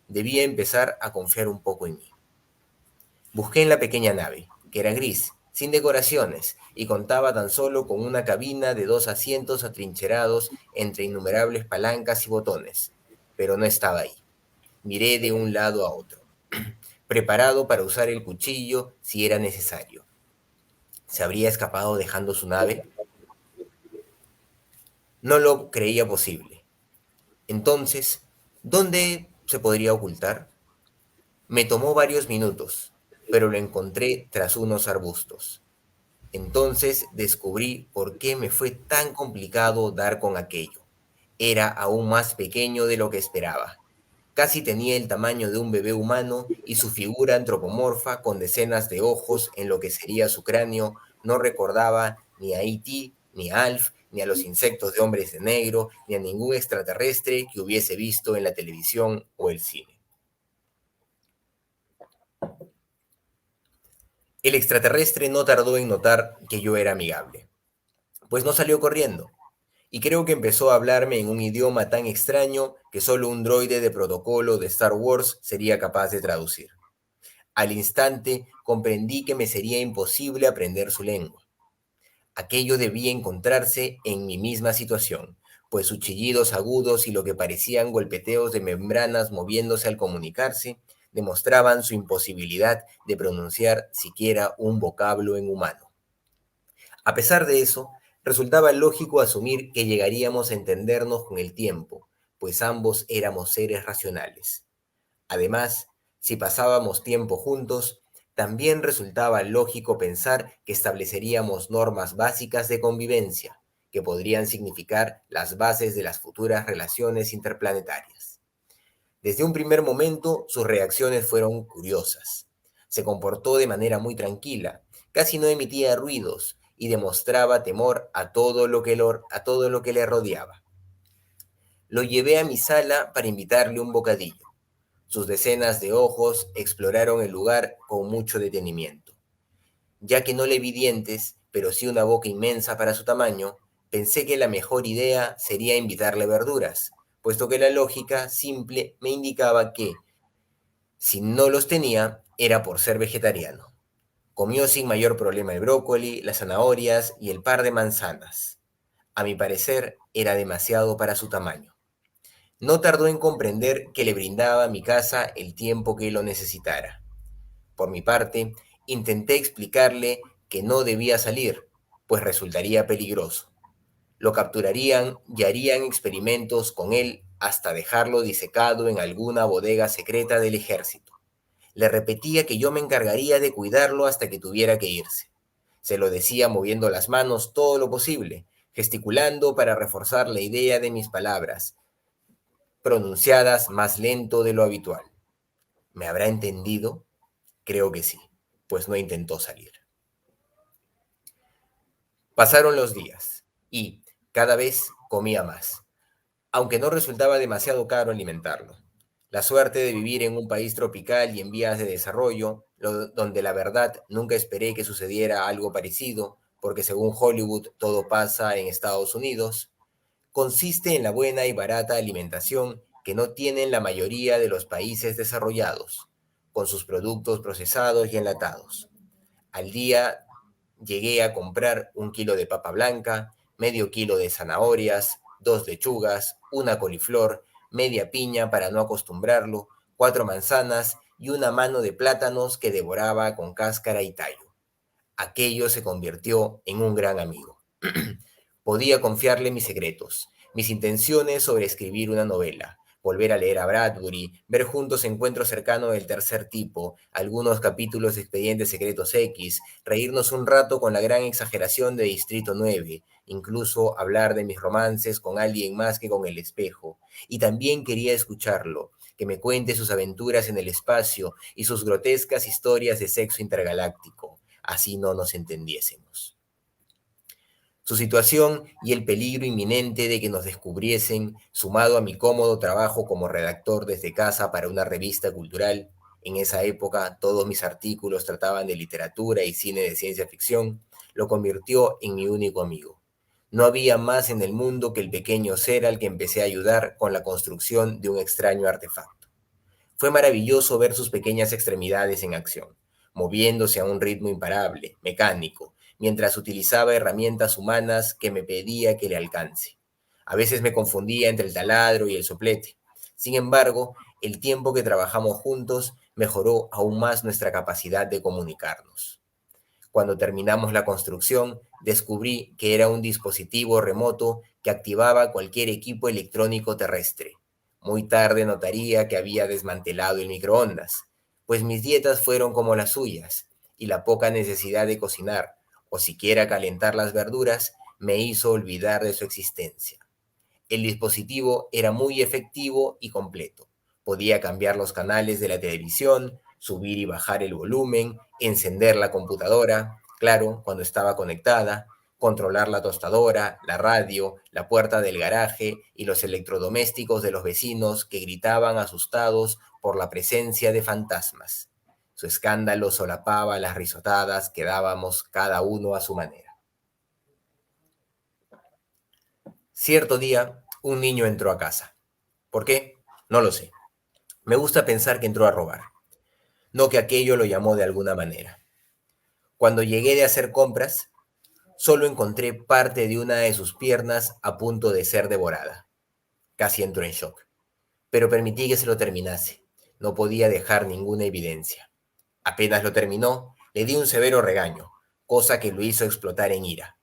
debía empezar a confiar un poco en mí. Busqué en la pequeña nave, que era gris, sin decoraciones, y contaba tan solo con una cabina de 2 asientos atrincherados entre innumerables palancas y botones, pero no estaba ahí. Miré de un lado a otro, preparado para usar el cuchillo si era necesario. ¿Se habría escapado dejando su nave? No lo creía posible. Entonces, ¿dónde se podría ocultar? Me tomó varios minutos, pero lo encontré tras unos arbustos. Entonces descubrí por qué me fue tan complicado dar con aquello. Era aún más pequeño de lo que esperaba. Casi tenía el tamaño de un bebé humano y su figura antropomorfa con decenas de ojos en lo que sería su cráneo no recordaba ni a E.T., ni a Alf, ni a los insectos de hombres de negro, ni a ningún extraterrestre que hubiese visto en la televisión o el cine. El extraterrestre no tardó en notar que yo era amigable, pues no salió corriendo, y creo que empezó a hablarme en un idioma tan extraño que solo un droide de protocolo de Star Wars sería capaz de traducir. Al instante comprendí que me sería imposible aprender su lengua. Aquello debía encontrarse en mi misma situación, pues sus chillidos agudos y lo que parecían golpeteos de membranas moviéndose al comunicarse demostraban su imposibilidad de pronunciar siquiera un vocablo en humano. A pesar de eso, resultaba lógico asumir que llegaríamos a entendernos con el tiempo, pues ambos éramos seres racionales. Además, si pasábamos tiempo juntos, también resultaba lógico pensar que estableceríamos normas básicas de convivencia, que podrían significar las bases de las futuras relaciones interplanetarias. Desde un primer momento, sus reacciones fueron curiosas. Se comportó de manera muy tranquila, casi no emitía ruidos y demostraba temor a todo lo que le rodeaba. Lo llevé a mi sala para invitarle un bocadillo. Sus decenas de ojos exploraron el lugar con mucho detenimiento. Ya que no le vi dientes, pero sí una boca inmensa para su tamaño, pensé que la mejor idea sería invitarle verduras, puesto que la lógica simple me indicaba que, si no los tenía, era por ser vegetariano. Comió sin mayor problema el brócoli, las zanahorias y el par de manzanas. A mi parecer, era demasiado para su tamaño. No tardó en comprender que le brindaba a mi casa el tiempo que lo necesitara. Por mi parte, intenté explicarle que no debía salir, pues resultaría peligroso. Lo capturarían y harían experimentos con él hasta dejarlo disecado en alguna bodega secreta del ejército. Le repetía que yo me encargaría de cuidarlo hasta que tuviera que irse. Se lo decía moviendo las manos todo lo posible, gesticulando para reforzar la idea de mis palabras, pronunciadas más lento de lo habitual. ¿Me habrá entendido? Creo que sí, pues no intentó salir. Pasaron los días y cada vez comía más, aunque no resultaba demasiado caro alimentarlo. La suerte de vivir en un país tropical y en vías de desarrollo, donde la verdad nunca esperé que sucediera algo parecido, porque según Hollywood todo pasa en Estados Unidos, consiste en la buena y barata alimentación que no tienen la mayoría de los países desarrollados, con sus productos procesados y enlatados. Al día llegué a comprar 1 kilo de papa blanca, medio kilo de zanahorias, 2 lechugas, una coliflor, media piña para no acostumbrarlo, 4 manzanas y una mano de plátanos que devoraba con cáscara y tallo. Aquello se convirtió en un gran amigo. Podía confiarle mis secretos, mis intenciones sobre escribir una novela, volver a leer a Bradbury, ver juntos Encuentro Cercano del Tercer Tipo, algunos capítulos de Expedientes Secretos X, reírnos un rato con la gran exageración de Distrito 9, incluso hablar de mis romances con alguien más que con el espejo. Y también quería escucharlo, que me cuente sus aventuras en el espacio y sus grotescas historias de sexo intergaláctico. Así no nos entendiésemos. Su situación y el peligro inminente de que nos descubriesen, sumado a mi cómodo trabajo como redactor desde casa para una revista cultural, en esa época todos mis artículos trataban de literatura y cine de ciencia ficción, lo convirtió en mi único amigo. No había más en el mundo que el pequeño ser al que empecé a ayudar con la construcción de un extraño artefacto. Fue maravilloso ver sus pequeñas extremidades en acción, moviéndose a un ritmo imparable, mecánico, mientras utilizaba herramientas humanas que me pedía que le alcance. A veces me confundía entre el taladro y el soplete. Sin embargo, el tiempo que trabajamos juntos mejoró aún más nuestra capacidad de comunicarnos. Cuando terminamos la construcción, descubrí que era un dispositivo remoto que activaba cualquier equipo electrónico terrestre. Muy tarde notaría que había desmantelado el microondas, pues mis dietas fueron como las suyas, y la poca necesidad de cocinar, o siquiera calentar las verduras, me hizo olvidar de su existencia. El dispositivo era muy efectivo y completo. Podía cambiar los canales de la televisión, subir y bajar el volumen, encender la computadora, claro, cuando estaba conectada, controlar la tostadora, la radio, la puerta del garaje y los electrodomésticos de los vecinos que gritaban asustados por la presencia de fantasmas. Su escándalo solapaba las risotadas que dábamos cada uno a su manera. Cierto día, un niño entró a casa. ¿Por qué? No lo sé. Me gusta pensar que entró a robar, no que aquello lo llamó de alguna manera. Cuando llegué de hacer compras, Solo encontré parte de una de sus piernas a punto de ser devorada. Casi entró en shock, pero permití que se lo terminase. No podía dejar ninguna evidencia. Apenas lo terminó, le di un severo regaño, cosa que lo hizo explotar en ira.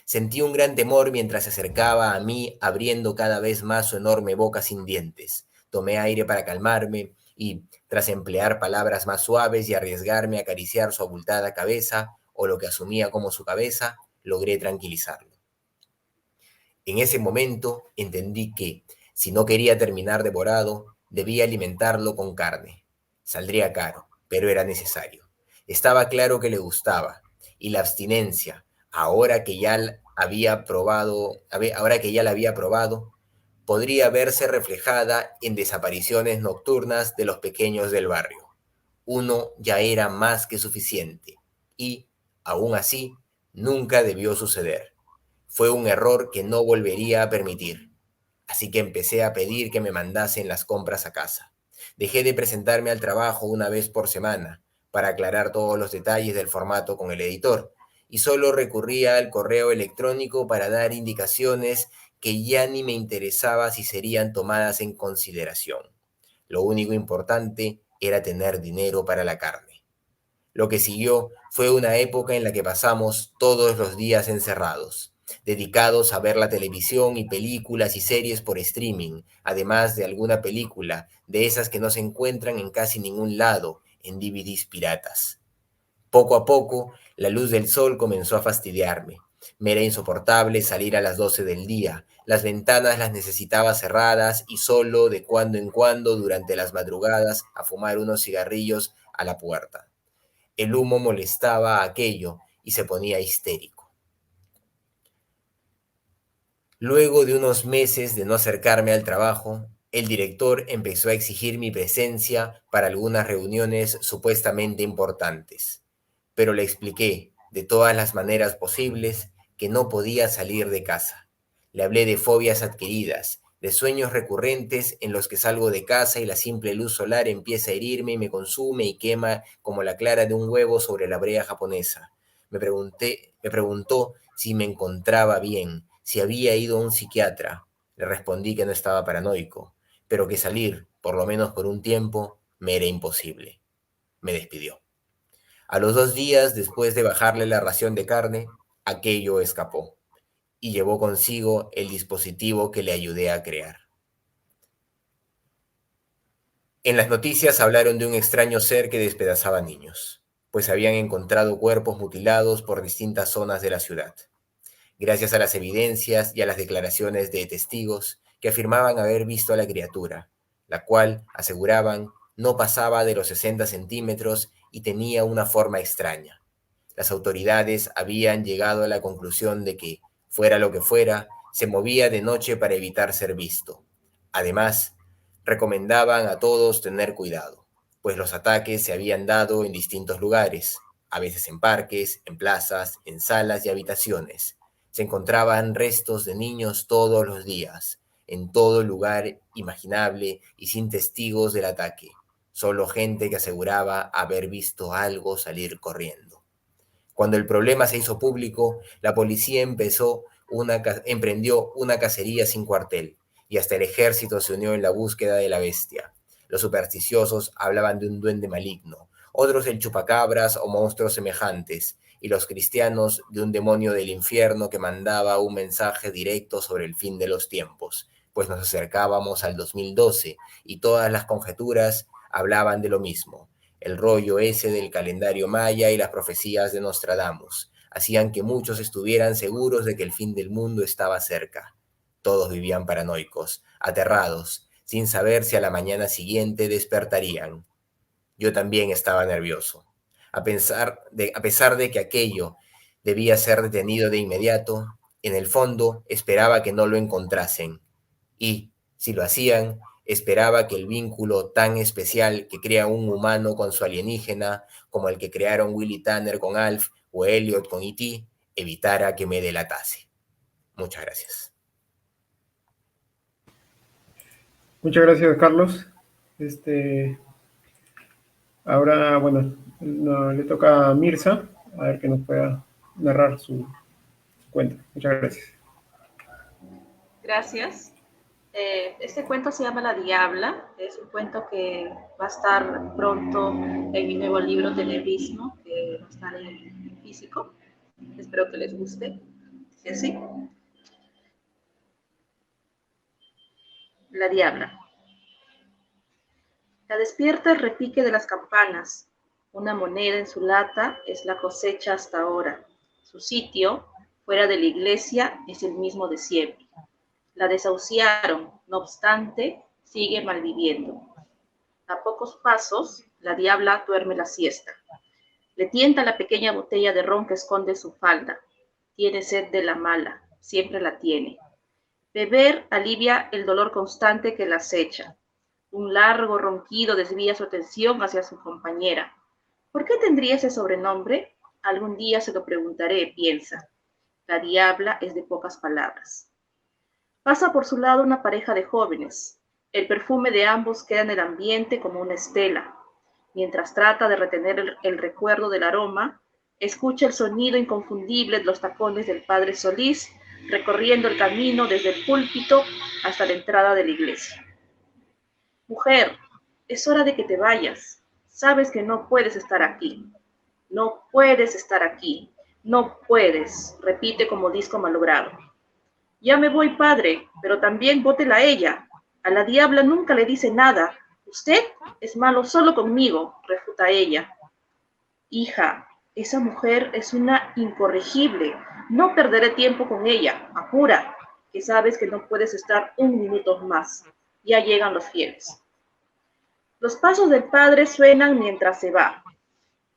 Sentí un gran temor mientras se acercaba a mí, abriendo cada vez más su enorme boca sin dientes. Tomé aire para calmarme y, tras emplear palabras más suaves y arriesgarme a acariciar su abultada cabeza, o lo que asumía como su cabeza, logré tranquilizarlo. En ese momento entendí que, si no quería terminar devorado, debía alimentarlo con carne. Saldría caro, pero era necesario. Estaba claro que le gustaba, y la abstinencia, ahora que ya la había probado, podría verse reflejada en desapariciones nocturnas de los pequeños del barrio. Uno ya era más que suficiente, y, aún así, nunca debió suceder. Fue un error que no volvería a permitir. Así que empecé a pedir que me mandasen las compras a casa. Dejé de presentarme al trabajo una vez por semana para aclarar todos los detalles del formato con el editor, y solo recurría al correo electrónico para dar indicaciones que ya ni me interesaba si serían tomadas en consideración. Lo único importante era tener dinero para la carne. Lo que siguió fue una época en la que pasamos todos los días encerrados, dedicados a ver la televisión y películas y series por streaming, además de alguna película, de esas que no se encuentran en casi ningún lado, en DVDs piratas. Poco a poco, la luz del sol comenzó a fastidiarme. Me era insoportable salir a las 12 del día. Las ventanas las necesitaba cerradas y solo de cuando en cuando, durante las madrugadas, a fumar unos cigarrillos a la puerta. El humo molestaba a aquello y se ponía histérico. Luego de unos meses de no acercarme al trabajo, el director empezó a exigir mi presencia para algunas reuniones supuestamente importantes, pero le expliqué, de todas las maneras posibles, que no podía salir de casa. Le hablé de fobias adquiridas, de sueños recurrentes en los que salgo de casa y la simple luz solar empieza a herirme y me consume y quema como la clara de un huevo sobre la brea japonesa. Me preguntó si me encontraba bien, si había ido a un psiquiatra. Le respondí que no estaba paranoico, pero que salir, por lo menos por un tiempo, me era imposible. Me despidió. A los 2 días, después de bajarle la ración de carne, aquello escapó y llevó consigo el dispositivo que le ayudé a crear. En las noticias hablaron de un extraño ser que despedazaba niños, pues habían encontrado cuerpos mutilados por distintas zonas de la ciudad. Gracias a las evidencias y a las declaraciones de testigos que afirmaban haber visto a la criatura, la cual, aseguraban, no pasaba de los 60 centímetros y tenía una forma extraña. Las autoridades habían llegado a la conclusión de que, fuera lo que fuera, se movía de noche para evitar ser visto. Además, recomendaban a todos tener cuidado, pues los ataques se habían dado en distintos lugares, a veces en parques, en plazas, en salas y habitaciones. Se encontraban restos de niños todos los días, en todo lugar imaginable y sin testigos del ataque, solo gente que aseguraba haber visto algo salir corriendo. Cuando el problema se hizo público, la policía emprendió una cacería sin cuartel, y hasta el ejército se unió en la búsqueda de la bestia. Los supersticiosos hablaban de un duende maligno, otros del chupacabras o monstruos semejantes, y los cristianos de un demonio del infierno que mandaba un mensaje directo sobre el fin de los tiempos, pues nos acercábamos al 2012 y todas las conjeturas hablaban de lo mismo. El rollo ese del calendario maya y las profecías de Nostradamus hacían que muchos estuvieran seguros de que el fin del mundo estaba cerca. Todos vivían paranoicos, aterrados, sin saber si a la mañana siguiente despertarían. Yo también estaba nervioso. A pesar de que aquello debía ser detenido de inmediato, en el fondo esperaba que no lo encontrasen. Y, si lo hacían, esperaba que el vínculo tan especial que crea un humano con su alienígena, como el que crearon Willy Tanner con Alf o Elliot con E.T., evitara que me delatase. Muchas gracias. Muchas gracias, Carlos. Ahora, bueno, le toca a Mirza, a ver que nos pueda narrar su cuento. Muchas gracias. Gracias. Este cuento se llama La Diabla. Es un cuento que va a estar pronto en mi nuevo libro Tenebrismo, que va a estar en físico. Espero que les guste. ¿Sí? ¿Sí? La Diabla. La despierta el repique de las campanas. Una moneda en su lata es la cosecha hasta ahora. Su sitio, fuera de la iglesia, es el mismo de siempre. La desahuciaron, no obstante, sigue malviviendo. A pocos pasos, la diabla duerme la siesta. Le tienta la pequeña botella de ron que esconde su falda. Tiene sed de la mala, siempre la tiene. Beber alivia el dolor constante que la acecha. Un largo ronquido desvía su atención hacia su compañera. ¿Por qué tendría ese sobrenombre? Algún día se lo preguntaré, piensa. La diabla es de pocas palabras. Pasa por su lado una pareja de jóvenes. El perfume de ambos queda en el ambiente como una estela. Mientras trata de retener el recuerdo del aroma, escucha el sonido inconfundible de los tacones del padre Solís recorriendo el camino desde el púlpito hasta la entrada de la iglesia. Mujer, es hora de que te vayas. Sabes que no puedes estar aquí. No puedes estar aquí. No puedes, repite como disco malogrado. Ya me voy, padre, pero también bótela a ella. A la diabla nunca le dice nada. Usted es malo solo conmigo, refuta ella. Hija, esa mujer es una incorregible. No perderé tiempo con ella. Apura, que sabes que no puedes estar un minuto más. Ya llegan los fieles. Los pasos del padre suenan mientras se va.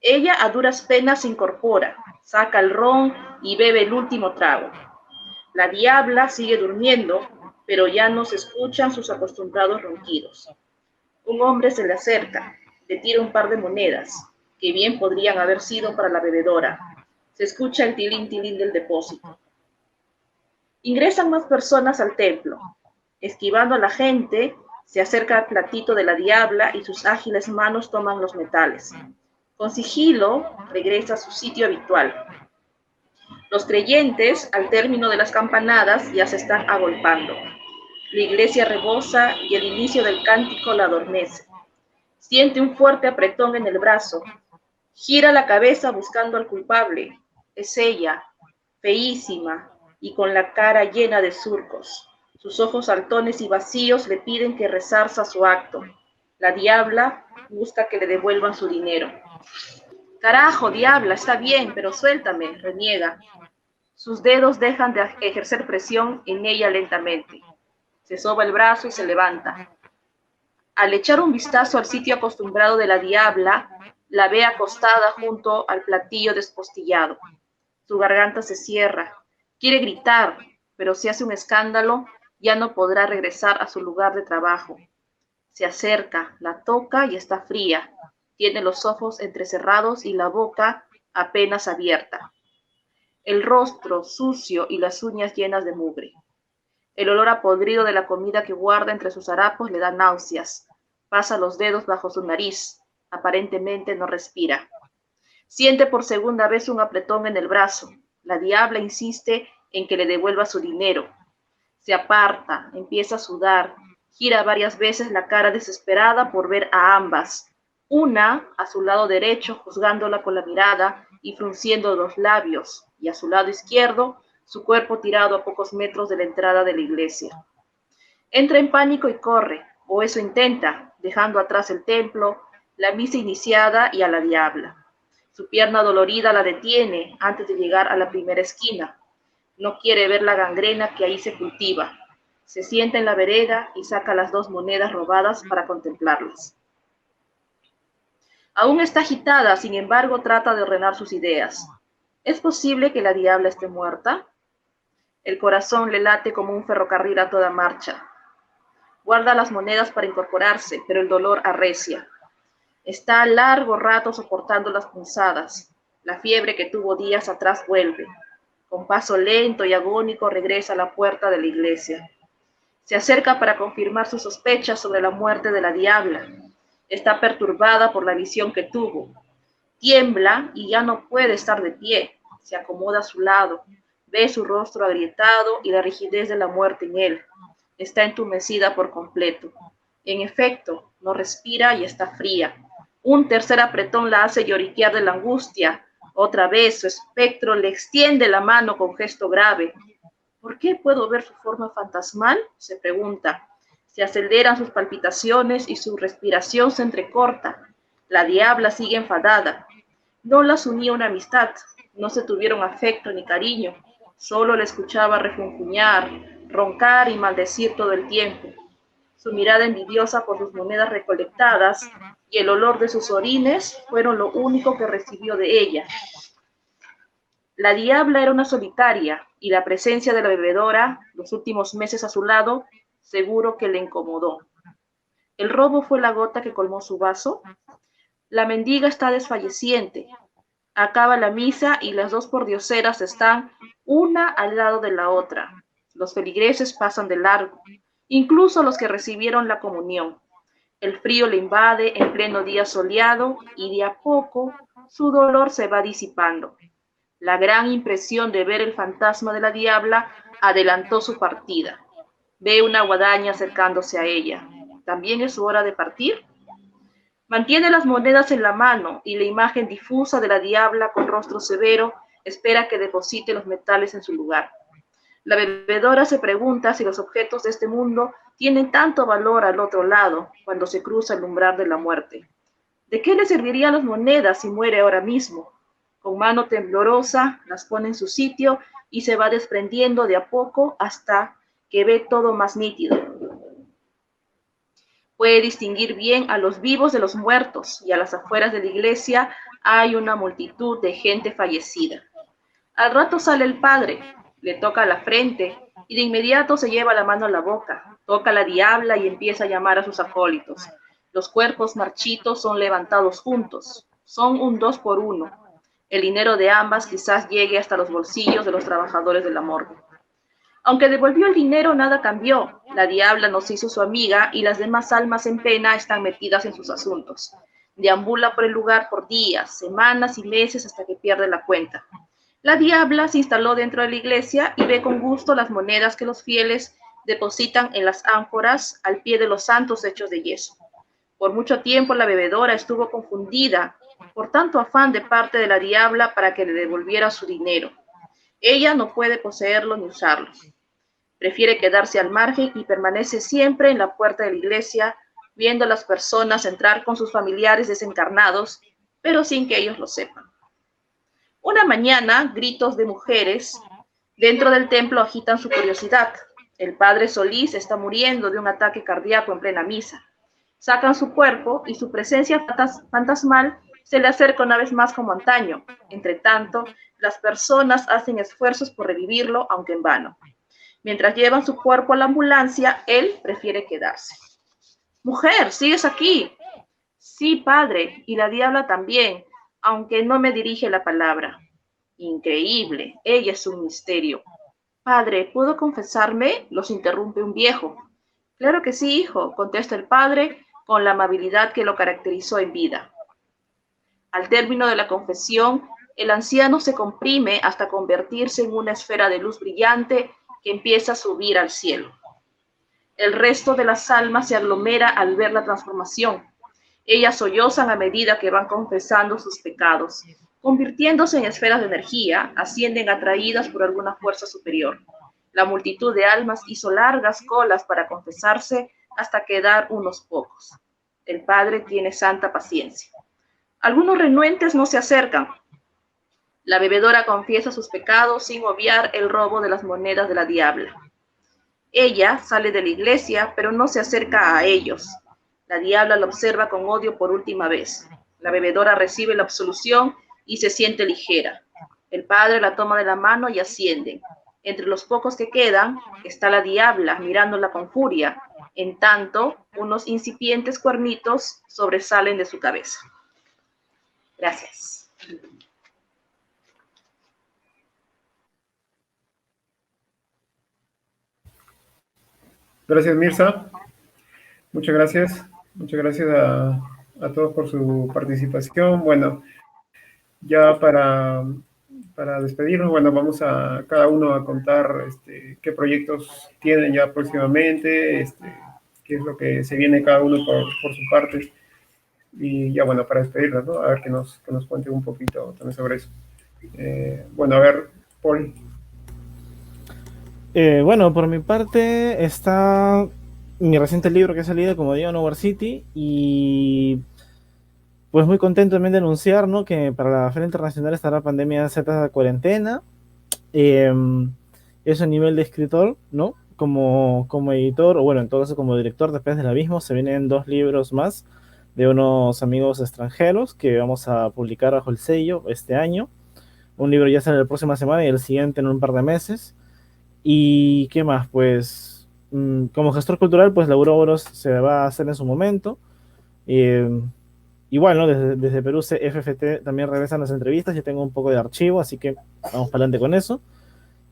Ella a duras penas se incorpora, saca el ron y bebe el último trago. La diabla sigue durmiendo, pero ya no se escuchan sus acostumbrados ronquidos. Un hombre se le acerca, le tira un par de monedas, que bien podrían haber sido para la bebedora. Se escucha el tilín del depósito. Ingresan más personas al templo. Esquivando a la gente, se acerca al platito de la diabla y sus ágiles manos toman los metales. Con sigilo, regresa a su sitio habitual. Los creyentes, al término de las campanadas, ya se están agolpando. La iglesia rebosa y el inicio del cántico la adormece. Siente un fuerte apretón en el brazo. Gira la cabeza buscando al culpable. Es ella, feísima y con la cara llena de surcos. Sus ojos saltones y vacíos le piden que resarza su acto. La diabla busca que le devuelvan su dinero. Carajo, diabla, está bien, pero suéltame, reniega. Sus dedos dejan de ejercer presión en ella lentamente. Se soba el brazo y se levanta. Al echar un vistazo al sitio acostumbrado de la diabla, la ve acostada junto al platillo despostillado. Su garganta se cierra. Quiere gritar, pero si hace un escándalo, ya no podrá regresar a su lugar de trabajo. Se acerca, la toca y está fría. Tiene los ojos entrecerrados y la boca apenas abierta. El rostro sucio y las uñas llenas de mugre. El olor a podrido de la comida que guarda entre sus harapos le da náuseas. Pasa los dedos bajo su nariz. Aparentemente no respira. Siente por segunda vez un apretón en el brazo. La diabla insiste en que le devuelva su dinero. Se aparta, empieza a sudar, gira varias veces la cara desesperada por ver a ambas. Una a su lado derecho, juzgándola con la mirada y frunciendo los labios, y a su lado izquierdo, su cuerpo tirado a pocos metros de la entrada de la iglesia. Entra en pánico y corre, o eso intenta, dejando atrás el templo, la misa iniciada y a la diabla. Su pierna dolorida la detiene antes de llegar a la primera esquina. No quiere ver la gangrena que ahí se cultiva. Se sienta en la vereda y saca las 2 monedas robadas para contemplarlas. Aún está agitada, sin embargo, trata de ordenar sus ideas. ¿Es posible que la diabla esté muerta? El corazón le late como un ferrocarril a toda marcha. Guarda las monedas para incorporarse, pero el dolor arrecia. Está largo rato soportando las punzadas. La fiebre que tuvo días atrás vuelve. Con paso lento y agónico regresa a la puerta de la iglesia. Se acerca para confirmar sus sospechas sobre la muerte de la diabla. Está perturbada por la visión que tuvo. Tiembla y ya no puede estar de pie. Se acomoda a su lado. Ve su rostro agrietado y la rigidez de la muerte en él. Está entumecida por completo. En efecto, no respira y está fría. Un tercer apretón la hace lloriquear de la angustia. Otra vez su espectro le extiende la mano con gesto grave. ¿Por qué puedo ver su forma fantasmal?, se pregunta. Se aceleran sus palpitaciones y su respiración se entrecorta. La diabla sigue enfadada. No las unía una amistad, no se tuvieron afecto ni cariño. Solo le escuchaba refunfuñar, roncar y maldecir todo el tiempo. Su mirada envidiosa por sus monedas recolectadas y el olor de sus orines fueron lo único que recibió de ella. La diabla era una solitaria y la presencia de la bebedora, los últimos meses a su lado, seguro que le incomodó. ¿El robo fue la gota que colmó su vaso? La mendiga está desfalleciente. Acaba la misa y las dos pordioseras están una al lado de la otra. Los feligreses pasan de largo, incluso los que recibieron la comunión. El frío le invade en pleno día soleado y de a poco su dolor se va disipando. La gran impresión de ver el fantasma de la diabla adelantó su partida. Ve una guadaña acercándose a ella. ¿También es su hora de partir? Mantiene las monedas en la mano y la imagen difusa de la diabla con rostro severo espera que deposite los metales en su lugar. La bebedora se pregunta si los objetos de este mundo tienen tanto valor al otro lado cuando se cruza el umbral de la muerte. ¿De qué le servirían las monedas si muere ahora mismo? Con mano temblorosa las pone en su sitio y se va desprendiendo de a poco hasta que ve todo más nítido. Puede distinguir bien a los vivos de los muertos y a las afueras de la iglesia hay una multitud de gente fallecida. Al rato sale el padre, le toca la frente y de inmediato se lleva la mano a la boca, toca a la diabla y empieza a llamar a sus acólitos. Los cuerpos marchitos son levantados juntos, son un 2 por 1. El dinero de ambas quizás llegue hasta los bolsillos de los trabajadores de la morgue. Aunque devolvió el dinero, nada cambió. La diabla nos hizo su amiga y las demás almas en pena están metidas en sus asuntos. Deambula por el lugar por días, semanas y meses hasta que pierde la cuenta. La diabla se instaló dentro de la iglesia y ve con gusto las monedas que los fieles depositan en las ánforas al pie de los santos hechos de yeso. Por mucho tiempo la bebedora estuvo confundida por tanto afán de parte de la diabla para que le devolviera su dinero. Ella no puede poseerlo ni usarlo. Prefiere quedarse al margen y permanece siempre en la puerta de la iglesia, viendo a las personas entrar con sus familiares desencarnados, pero sin que ellos lo sepan. Una mañana, gritos de mujeres dentro del templo agitan su curiosidad. El padre Solís está muriendo de un ataque cardíaco en plena misa. Sacan su cuerpo y su presencia fantasmal se le acerca una vez más como antaño. Entre tanto, las personas hacen esfuerzos por revivirlo, aunque en vano. Mientras llevan su cuerpo a la ambulancia, él prefiere quedarse. «Mujer, ¿sigues aquí?» «Sí, padre, y la diabla también, aunque no me dirige la palabra». «Increíble, ella es un misterio». «Padre, ¿puedo confesarme?», los interrumpe un viejo. «Claro que sí, hijo», contesta el padre con la amabilidad que lo caracterizó en vida. Al término de la confesión, el anciano se comprime hasta convertirse en una esfera de luz brillante que empieza a subir al cielo. El resto de las almas se aglomera al ver la transformación. Ellas sollozan a medida que van confesando sus pecados. Convirtiéndose en esferas de energía, ascienden atraídas por alguna fuerza superior. La multitud de almas hizo largas colas para confesarse hasta quedar unos pocos. El padre tiene santa paciencia. Algunos renuentes no se acercan. La bebedora confiesa sus pecados sin obviar el robo de las monedas de la diabla. Ella sale de la iglesia, pero no se acerca a ellos. La diabla la observa con odio por última vez. La bebedora recibe la absolución y se siente ligera. El padre la toma de la mano y ascienden. Entre los pocos que quedan está la diabla mirándola con furia. En tanto, unos incipientes cuernitos sobresalen de su cabeza. Gracias. Gracias, Mirza. Muchas gracias. Muchas gracias a todos por su participación. Bueno, ya para despedirnos, bueno, vamos a cada uno a contar qué proyectos tienen ya próximamente, qué es lo que se viene cada uno por su parte. Y ya, bueno, para despedirnos, ¿no? A ver que nos cuente un poquito también sobre eso. Bueno, a ver, Paul. Bueno, por mi parte está mi reciente libro que ha salido, como digo, Nowhere City, y pues muy contento también de anunciar, ¿no?, que para la Feria Internacional estará Pandemia Z Cuarentena. Eh, Eso a nivel de escritor, ¿no? Como editor, o bueno, en todo caso como director de Pez del Abismo, se vienen 2 libros más de unos amigos extranjeros que vamos a publicar bajo el sello este año. Un libro ya sale la próxima semana y el siguiente en un par de meses. ¿Y qué más? Pues como gestor cultural, pues la Ouroboros se va a hacer en su momento. Eh, Igual, ¿no? Desde Perú FFT también regresan las entrevistas, yo tengo un poco de archivo, así que vamos para adelante con eso.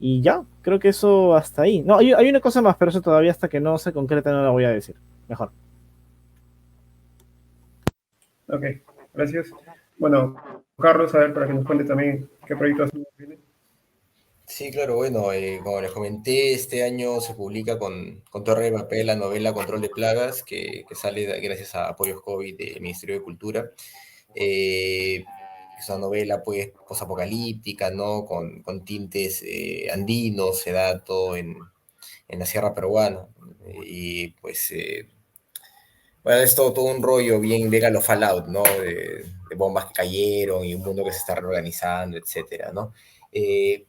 Y ya, creo que eso hasta ahí. No, hay una cosa más, pero eso todavía hasta que no se concreta no la voy a decir. Mejor. Ok, gracias. Bueno, Carlos, a ver, para que nos cuente también qué proyectos tiene. Sí, claro, bueno, como les comenté, este año se publica con Torre de Papel la novela Control de Plagas, que sale gracias a apoyos COVID del Ministerio de Cultura. Es una novela, pues, posapocalíptica, ¿no? Con tintes andinos, se da todo en la Sierra Peruana. Y, pues, bueno, es todo un rollo bien Vega Fallout, ¿no? De bombas que cayeron y un mundo que se está reorganizando, etcétera, ¿no? Eh,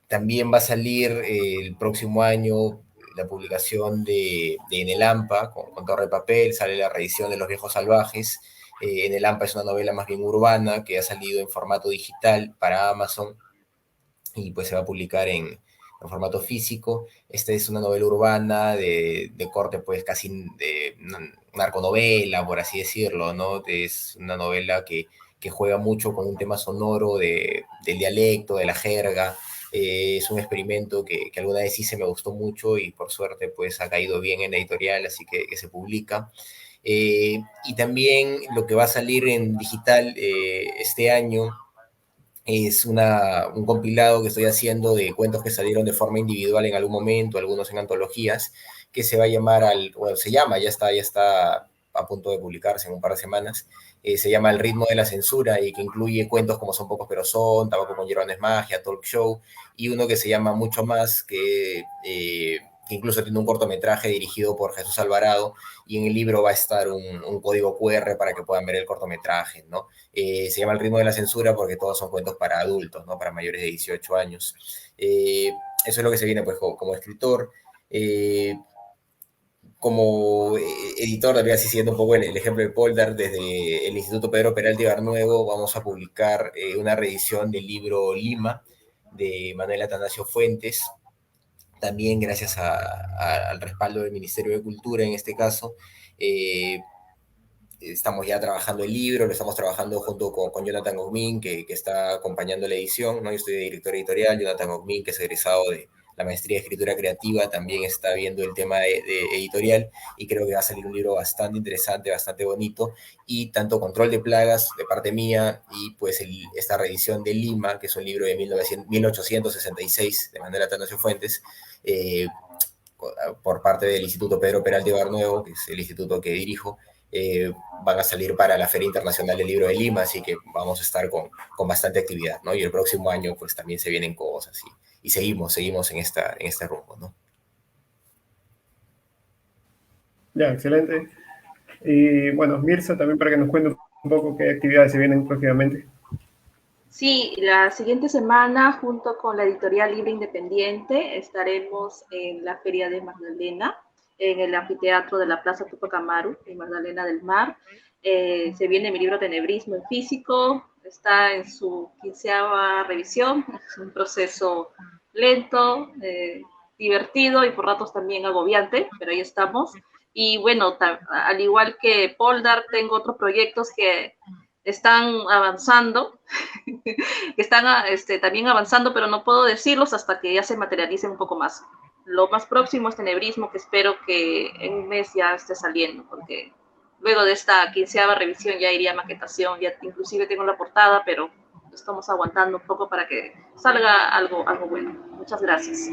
También va a salir el próximo año la publicación de En el Hampa, con Torre de Papel, sale la reedición de Los Viejos Salvajes. En el Hampa es una novela más bien urbana que ha salido en formato digital para Amazon y pues se va a publicar en formato físico. Esta es una novela urbana de corte pues casi de narconovela, por así decirlo, ¿no? Es una novela que juega mucho con un tema sonoro del dialecto, de la jerga. Es un experimento que alguna vez hice, me gustó mucho y por suerte pues ha caído bien en la editorial, así que se publica. Y también lo que va a salir en digital este año es un compilado que estoy haciendo de cuentos que salieron de forma individual en algún momento, algunos en antologías, que se va a llamar, bueno, se llama, ya está a punto de publicarse en un par de semanas, se llama El ritmo de la censura y que incluye cuentos como Son pocos pero son, Tabaco con hierba no es magia, Talk Show, y uno que se llama Mucho Más, que incluso tiene un cortometraje dirigido por Jesús Alvarado, y en el libro va a estar un código QR para que puedan ver el cortometraje, ¿no? Se llama El ritmo de la censura porque todos son cuentos para adultos, ¿no? Para mayores de 18 años. Eso es lo que se viene, pues, como escritor. Como editor, también así siguiendo un poco el ejemplo de Poldar, desde el Instituto Pedro Peralta y Barnuevo vamos a publicar una reedición del libro Lima, de Manuel Atanasio Fuentes, también gracias al respaldo del Ministerio de Cultura en este caso. Estamos ya trabajando el libro, lo estamos trabajando junto con Jonathan Guzmín, que está acompañando la edición, ¿no? Yo estoy de director editorial, Jonathan Guzmín, que es egresado de la maestría de escritura creativa, también está viendo el tema de editorial y creo que va a salir un libro bastante interesante, bastante bonito, y tanto Control de Plagas de parte mía y pues esta reedición de Lima, que es un libro de 1866 de Manuel Atanasio Fuentes, por parte del Instituto Pedro Peralta y Barnuevo, que es el instituto que dirijo, van a salir para la Feria Internacional del Libro de Lima, así que vamos a estar con bastante actividad, ¿no? Y el próximo año pues también se vienen cosas y seguimos en este rumbo, ¿no? Ya, excelente. Y bueno, Mirza, también para que nos cuente un poco qué actividades se vienen próximamente. Sí, la siguiente semana, junto con la editorial Libre Independiente, estaremos en la Feria de Magdalena, en el anfiteatro de la Plaza Tupac Amaru, en Magdalena del Mar. Se viene mi libro Tenebrismo en físico, está en su 15ª revisión, es un proceso lento, divertido y por ratos también agobiante, pero ahí estamos. Y bueno, al igual que Poldar, tengo otros proyectos que están avanzando, que están también avanzando, pero no puedo decirlos hasta que ya se materialicen un poco más. Lo más próximo es Tenebrismo, que espero que en un mes ya esté saliendo, porque luego de esta 15ª revisión ya iría a maquetación, ya inclusive tengo la portada, pero estamos aguantando un poco para que salga algo bueno. Muchas gracias.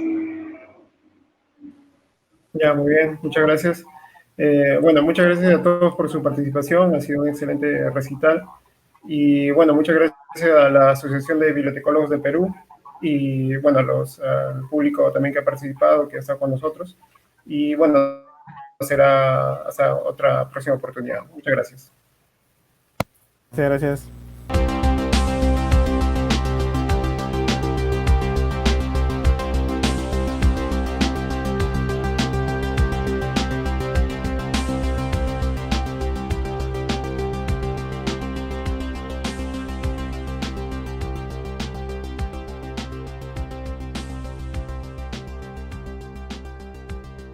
Ya, muy bien, muchas gracias. Bueno, muchas gracias a todos por su participación, ha sido un excelente recital. Y bueno, muchas gracias a la Asociación de Bibliotecólogos de Perú y bueno, al público también que ha participado, que ha estado con nosotros. Y bueno, será hasta otra próxima oportunidad. Muchas gracias. Muchas gracias.